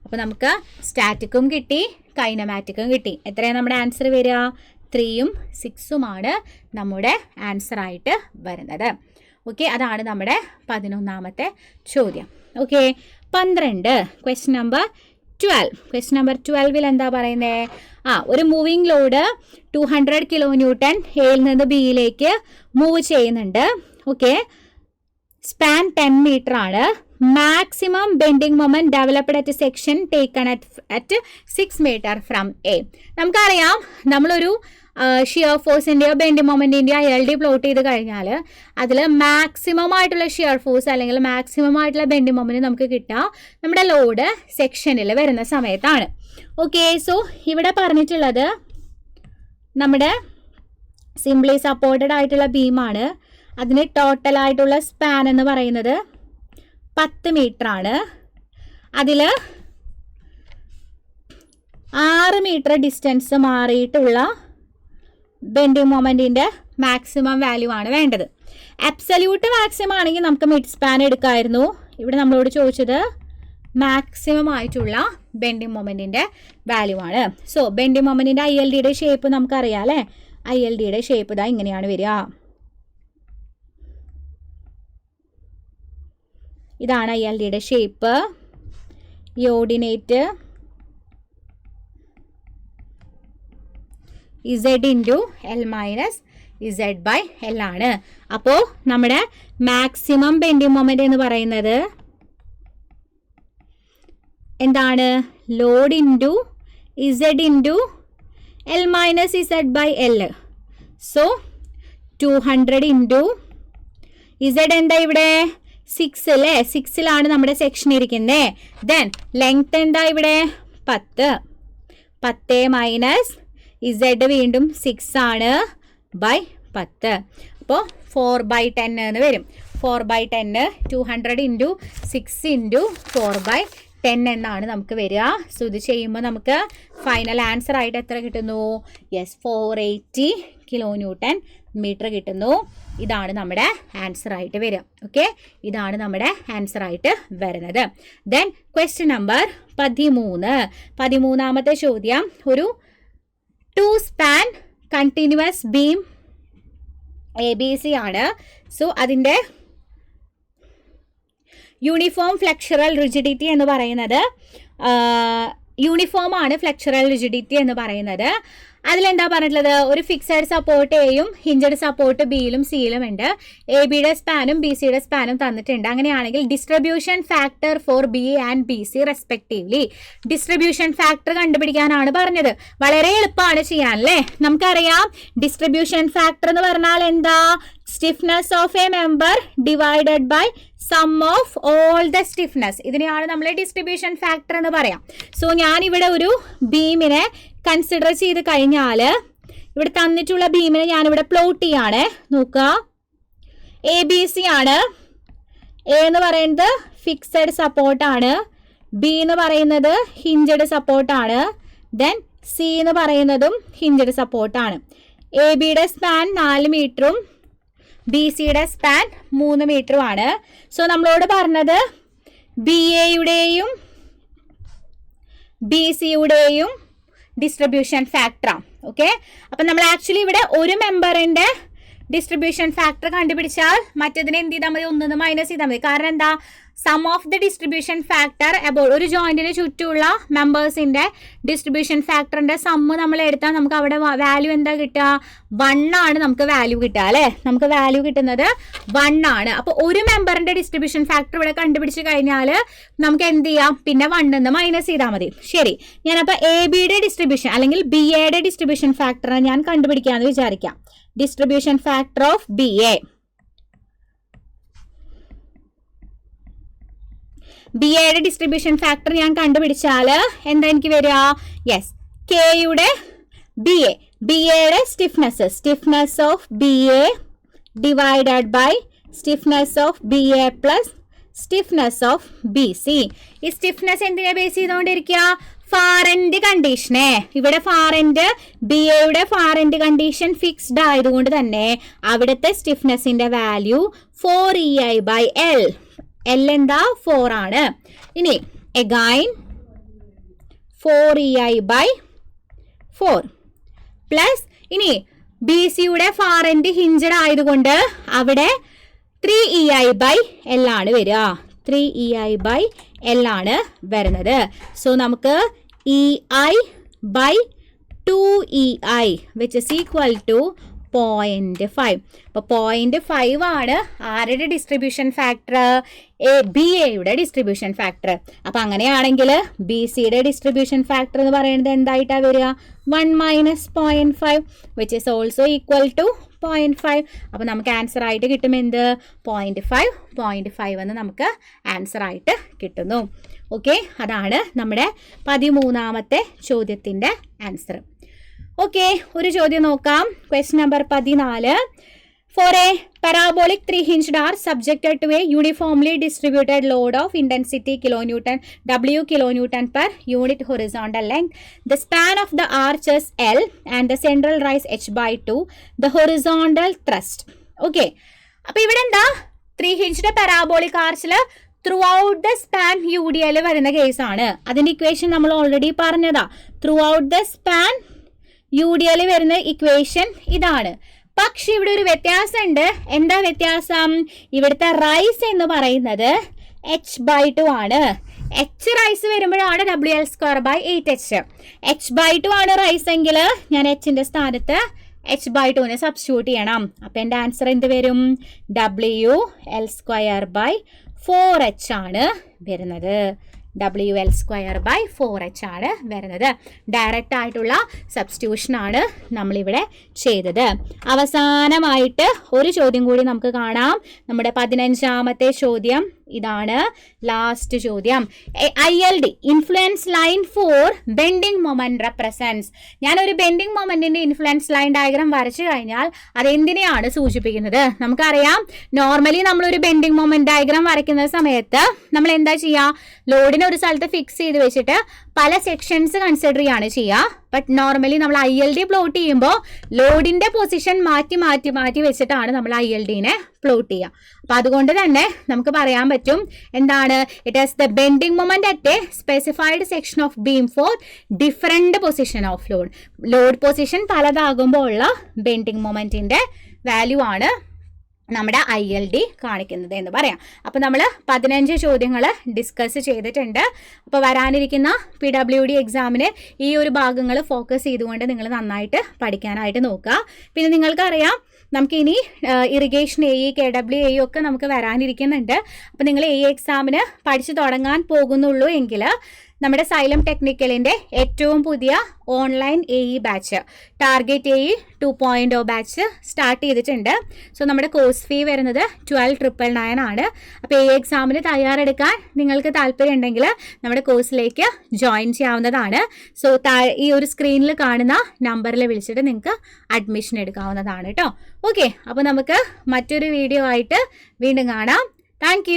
അപ്പോൾ നമുക്ക് സ്റ്റാറ്റിക്കും കിട്ടി, കൈനമാറ്റിക്കും കിട്ടി. എത്രയാണ് നമ്മുടെ ആൻസർ വരിക? 3ഉം 6ഉമാണ് നമ്മുടെ ആൻസറായിട്ട് വരുന്നത്. ഓക്കെ, അതാണ് നമ്മുടെ 11ാമത്തെ ചോദ്യം. Okay, 12. Question number 12. Question number 12ൽ എന്താ പറയുന്നത്? ഒരു മൂവിങ് ലോഡ് 200 kN എയിൽ നിന്ന് ബിയിലേക്ക് മൂവ് ചെയ്യുന്നുണ്ട്. ഓക്കെ, സ്പാൻ 10 മീറ്റർ ആണ്. Maximum bending moment developed at section taken at 6 metre from A. നമുക്കറിയാം, നമ്മളൊരു ഷിയർ ഫോഴ്സിൻ്റെയോ ബെൻഡിങ് മൊമെൻറ്റിൻ്റെയോ ILD പ്ലോട്ട് ചെയ്ത് കഴിഞ്ഞാൽ അതിൽ മാക്സിമം ആയിട്ടുള്ള ഷിയർ ഫോഴ്സ് അല്ലെങ്കിൽ മാക്സിമം ആയിട്ടുള്ള ബെൻഡിങ് മൊമെൻറ്റ് നമുക്ക് കിട്ടുക നമ്മുടെ ലോഡ് സെക്ഷനിൽ വരുന്ന സമയത്താണ്. ഓക്കെ, സോ ഇവിടെ പറഞ്ഞിട്ടുള്ളത് നമ്മുടെ സിംപ്ലി സപ്പോർട്ടഡ് ആയിട്ടുള്ള ബീമാണ്. അതിന് ടോട്ടലായിട്ടുള്ള സ്പാൻ എന്ന് പറയുന്നത് 10 മീറ്റർ ആണ്. അതിൽ 6 മീറ്റർ ഡിസ്റ്റൻസ് മാറിയിട്ടുള്ള ബെൻഡിങ് മൊമെൻറ്റിൻ്റെ മാക്സിമം വാല്യൂ ആണ് വേണ്ടത്. അബ്സല്യൂട്ട് മാക്സിമം ആണെങ്കിൽ നമുക്ക് മിഡ് സ്പാൻ എടുക്കാമായിരുന്നു. ഇവിടെ നമ്മളോട് ചോദിച്ചത് മാക്സിമം ആയിട്ടുള്ള ബെൻഡിങ് മൊമെൻറ്റിൻ്റെ വാല്യൂ ആണ്. സോ ബെൻഡിങ് മൊമെൻറ്റിൻ്റെ ILDയുടെ ഷേപ്പ് നമുക്കറിയാം അല്ലേ? ILDയുടെ ഷേപ്പ് ഇതാ ഇങ്ങനെയാണ് വരിക. ഇതാണ് ILDയുടെ ഷേപ്പ്. ഈ ഓർഡിനേറ്റ് Z × L - Z/L ആണ്. അപ്പോൾ നമ്മുടെ മാക്സിമം ബെൻഡിങ് മൊമെന്റ് എന്ന് പറയുന്നത് എന്താണ്? Load into Z × L - Z/L. So 200 × Z എന്താ ഇവിടെ? 6 അല്ലേ? 6ലാണ് നമ്മുടെ സെക്ഷൻ ഇരിക്കുന്നത്. ദെൻ ലെങ്ത് എന്താ ഇവിടെ? 10. 10 - Z വീണ്ടും 6 ആണ് /10. അപ്പോൾ 4/10 എന്ന് വരും. 4/10 200 × 6 × 4/10 എന്നാണ് നമുക്ക് വരിക. സോ ഇത് ചെയ്യുമ്പോൾ നമുക്ക് ഫൈനൽ ആൻസർ ആയിട്ട് എത്ര കിട്ടുന്നു? യെസ്, 480 kN കിട്ടുന്നു. ഇതാണ് നമ്മുടെ ആൻസർ ആയിട്ട് വരിക. ഓക്കെ, ഇതാണ് നമ്മുടെ ആൻസർ ആയിട്ട് വരുന്നത്. Then question number 13. 13ാമത്തെ ചോദ്യം ഒരു 2 സ്പാൻ കണ്ടിന്യൂസ് ബീം ABC ആണ്. സോ അതിൻ്റെ യൂണിഫോം ഫ്ലെക്ചറൽ റിജിഡിറ്റി എന്ന് പറയുന്നത് യൂണിഫോം ആണ് ഫ്ലെക്ചറൽ റിജിഡിറ്റി എന്ന് പറയുന്നത്. അതിലെന്താ പറഞ്ഞിട്ടുള്ളത്, ഒരു ഫിക്സഡ് സപ്പോർട്ട് എയും ഹിഞ്ചഡ് സപ്പോർട്ട് ബിയിലും സിയിലും ഉണ്ട്. എ ബിയുടെ സ്പാനും ബി സിയുടെ സ്പാനും തന്നിട്ടുണ്ട്. അങ്ങനെയാണെങ്കിൽ distribution factor for B and B C respectively, distribution factor കണ്ടുപിടിക്കാനാണ് പറഞ്ഞത്. വളരെ എളുപ്പമാണ് ചെയ്യാൻ അല്ലേ. നമുക്കറിയാം ഡിസ്ട്രിബ്യൂഷൻ ഫാക്ടർ എന്ന് പറഞ്ഞാൽ എന്താ, stiffness of a member divided by sum of all the stiffness. ഇതിനെയാണ് നമ്മൾ ഡിസ്ട്രിബ്യൂഷൻ ഫാക്ടർ എന്ന് പറയാം. സോ ഞാനിവിടെ ഒരു ബീമിനെ കൺസിഡർ ചെയ്ത് കഴിഞ്ഞാൽ ഇവിടെ തന്നിട്ടുള്ള ബീമിനെ ഞാനിവിടെ പ്ലോട്ട് ചെയ്യാണ്. നോക്കുക, എ ബി സി ആണ്. എ എന്ന് പറയുന്നത് ഫിക്സഡ് സപ്പോർട്ടാണ്, ബി എന്ന് പറയുന്നത് ഹിഞ്ചഡ് സപ്പോർട്ടാണ്, ദെൻ സി എന്ന് പറയുന്നതും ഹിഞ്ചഡ് സപ്പോർട്ടാണ്. എ ബിയുടെ സ്പാൻ 4 മീറ്ററും ബി സിയുടെ സ്പാൻ 3 മീറ്ററുമാണ്. സോ നമ്മളോട് പറഞ്ഞത് ബി എയുടെയും ബി സിയുടെയും ഡിസ്ട്രിബ്യൂഷൻ ഫാക്ടറാണ്. ഓക്കെ, അപ്പം നമ്മൾ ആക്ച്വലി ഇവിടെ ഒരു മെമ്പറിൻ്റെ ഡിസ്ട്രിബ്യൂഷൻ ഫാക്ടർ കണ്ടുപിടിച്ചാൽ മറ്റേതിനെ എന്ത് ചെയ്താൽ മതി, 1 മൈനസ് ചെയ്താൽ മതി. കാരണം എന്താ, sum of the distribution factor about ഒരു ജോയിന്റിന് ചുറ്റുമുള്ള മെമ്പേഴ്സിന്റെ ഡിസ്ട്രിബ്യൂഷൻ ഫാക്ടറിന്റെ സമ്മ് നമ്മൾ എടുത്താൽ നമുക്ക് അവിടെ വാല്യൂ എന്താ കിട്ടുക, 1 ആണ് നമുക്ക് വാല്യൂ കിട്ടുക അല്ലേ. നമുക്ക് വാല്യൂ കിട്ടുന്നത് 1 ആണ്. അപ്പോൾ ഒരു മെമ്പറിന്റെ ഡിസ്ട്രിബ്യൂഷൻ ഫാക്ടർ ഇവിടെ കണ്ടുപിടിച്ച് കഴിഞ്ഞാൽ നമുക്ക് എന്ത് ചെയ്യാം, പിന്നെ 1 മൈനസ് ചെയ്താൽ മതി. ശരി, ഞാനപ്പോൾ എ ബിയുടെ ഡിസ്ട്രിബ്യൂഷൻ അല്ലെങ്കിൽ ബി എയുടെ ഡിസ്ട്രിബ്യൂഷൻ ഫാക്ടർ ഞാൻ കണ്ടുപിടിക്കാമെന്ന് വിചാരിക്കാം. Distribution factor of B A, B എയുടെ ഡിസ്ട്രിബ്യൂഷൻ ഫാക്ടർ ഞാൻ കണ്ടുപിടിച്ചാൽ എന്താ എനിക്ക് വരിക, യെസ്, കെയുടെ ബി എയുടെ stiffness of B A divided by stiffness of B A plus stiffness of B C. ഈ സ്റ്റിഫ്നെസ് എന്തിനെ ബേസ് ചെയ്തുകൊണ്ടിരിക്കുക, ഫാറന്റ് കണ്ടീഷനെ. ഇവിടെ ഫാറന്റ് ബി എയുടെ ഫാറന്റ് കണ്ടീഷൻ ഫിക്സ്ഡ് ആയതുകൊണ്ട് തന്നെ അവിടുത്തെ സ്റ്റിഫ്നെസിന്റെ വാല്യൂ 4EI/L. L എന്താ, 4 ആണ്. ഇനി എഗൈൻ 4EI/4 പ്ലസ് ഇനി ബി സിയുടെ ഫാറന്റ് ഹിഞ്ചഡ് ആയതുകൊണ്ട് അവിടെ 3EI/L ആണ് വരിക. 3EI/L ആണ് വരുന്നത്. സോ നമുക്ക് EI/2EI which is equal to 0.5. അപ്പോൾ 0.5 ആണ് ആരുടെ ഡിസ്ട്രിബ്യൂഷൻ ഫാക്ടർ, ബി എയുടെ ഡിസ്ട്രിബ്യൂഷൻ ഫാക്ടർ. അപ്പം അങ്ങനെയാണെങ്കിൽ ബി സിയുടെ ഡിസ്ട്രിബ്യൂഷൻ ഫാക്ടർ എന്ന് പറയുന്നത് എന്തായിട്ടാണ് വരിക, 1 minus 0.5 which is also equal to 0.5. അപ്പോൾ നമുക്ക് ആൻസർ ആയിട്ട് കിട്ടും എന്ത്, 0.5 എന്ന് നമുക്ക് ആൻസർ ആയിട്ട് കിട്ടുന്നു. ഓക്കെ, അതാണ് നമ്മുടെ 13ാമത്തെ ചോദ്യത്തിൻ്റെ ആൻസർ. ഓക്കെ, ഒരു ചോദ്യം നോക്കാം. Question number 14. For a parabolic 3-hinged are subjected to a uniformly distributed load of intensity kilonewton W kilonewton per unit horizontal length. The span of the arch is L and the central rise h/2. The horizontal thrust. Okay. അപ്പോൾ ഇവിടെ എന്താ, 3-hinged parabolic archil throughout the span UDL വരുന്ന കേസാണ്. അതിൻ്റെ equation നമ്മൾ already പറഞ്ഞതാ. throughout the span UDL വരുന്ന equation ഇതാണ്. പക്ഷെ ഇവിടെ ഒരു വ്യത്യാസമുണ്ട്. എന്താ വ്യത്യാസം, ഇവിടുത്തെ റൈസ് എന്ന് പറയുന്നത് h/2 ആണ്. h റൈസ് വരുമ്പോഴാണ് WL²/8h. h/2 ആണ് റൈസ് എങ്കിൽ ഞാൻ എച്ചിൻ്റെ സ്ഥാനത്ത് h/2 സബ്സ്റ്റിറ്റ്യൂട്ട് ചെയ്യണം. അപ്പം എൻ്റെ ആൻസർ എന്ത് വരും, WL²/4h ആണ് വരുന്നത്. WL²/4h ആണ് വരുന്നത്. ഡയറക്റ്റ് ആയിട്ടുള്ള സബ്സ്റ്റിറ്റ്യൂഷൻ ആണ് നമ്മളിവിടെ ചെയ്തത്. അവസാനമായിട്ട് ഒരു ചോദ്യം കൂടി നമുക്ക് കാണാം. നമ്മുടെ 15ാമത്തെ ചോദ്യം ഇതാണ്, ലാസ്റ്റ് ചോദ്യം. ILD influence line for bending moment represents. ഞാനൊരു ബെൻഡിങ് മൊമെന്റിന്റെ ഇൻഫ്ലുവൻസ് ലൈൻ ഡയഗ്രാം വരച്ചു കഴിഞ്ഞാൽ അതെന്തിനെയാണ് സൂചിപ്പിക്കുന്നത്, നമുക്കറിയാം. നോർമലി നമ്മളൊരു ബെൻഡിങ് മൊമെന്റ് ഡയഗ്രാം വരയ്ക്കുന്ന സമയത്ത് നമ്മൾ എന്താ ചെയ്യുക, ലോഡിനെ ഒരു സ്ഥലത്ത് ഫിക്സ് ചെയ്ത് വെച്ചിട്ട് പല സെക്ഷൻസ് കൺസിഡർ ചെയ്യാണ് ചെയ്യുക. ബട്ട് നോർമലി നമ്മൾ ILD പ്ലോട്ട് ചെയ്യുമ്പോൾ ലോഡിന്റെ പൊസിഷൻ മാറ്റി വെച്ചിട്ടാണ് നമ്മൾ ILDനെ പ്ലോട്ട് ചെയ്യുക. അപ്പം അതുകൊണ്ട് തന്നെ നമുക്ക് പറയാൻ പറ്റും എന്താണ്, it is the bending moment at a specified section of beam for different position of load position പലതാകുമ്പോൾ ഉള്ള ബെൻഡിങ് മൊമെന്റിന്റെ വാല്യൂ ആണ് നമ്മുടെ ILD കാണിക്കുന്നത് എന്ന് പറയാം. അപ്പോൾ നമ്മൾ 15 ചോദ്യങ്ങൾ ഡിസ്കസ് ചെയ്തിട്ടുണ്ട്. അപ്പോൾ വരാനിരിക്കുന്ന PWD എക്സാമിന് ഈ ഒരു ഭാഗങ്ങൾ ഫോക്കസ് ചെയ്തുകൊണ്ട് നിങ്ങൾ നന്നായിട്ട് പഠിക്കാനായിട്ട് നോക്കുക. പിന്നെ നിങ്ങൾക്കറിയാം നമുക്കിനി ഇറിഗേഷൻ AE KWAE ഒക്കെ നമുക്ക് വരാനിരിക്കുന്നുണ്ട്. അപ്പോൾ നിങ്ങൾ ഈ എക്സാമിന് പഠിച്ചു തുടങ്ങാൻ പോകുന്നുള്ളൂ എങ്കിൽ നമ്മുടെ സൈലം ടെക്നിക്കലിൻ്റെ ഏറ്റവും പുതിയ online AE batch target AE 2.0 batch start ചെയ്തിട്ടുണ്ട്. സോ നമ്മുടെ കോഴ്സ് ഫീ വരുന്നത് 12,999 ആണ്. അപ്പോൾ ഈ എക്സാമിന് തയ്യാറെടുക്കാൻ നിങ്ങൾക്ക് താല്പര്യം ഉണ്ടെങ്കിൽ നമ്മുടെ കോഴ്സിലേക്ക് ജോയിൻ ചെയ്യാവുന്നതാണ്. സോ ഈ ഒരു സ്ക്രീനിൽ കാണുന്ന നമ്പറിൽ വിളിച്ചിട്ട് നിങ്ങൾക്ക് അഡ്മിഷൻ എടുക്കാവുന്നതാണ് കേട്ടോ. ഓക്കെ, അപ്പോൾ നമുക്ക് മറ്റൊരു വീഡിയോ ആയിട്ട് വീണ്ടും കാണാം. താങ്ക്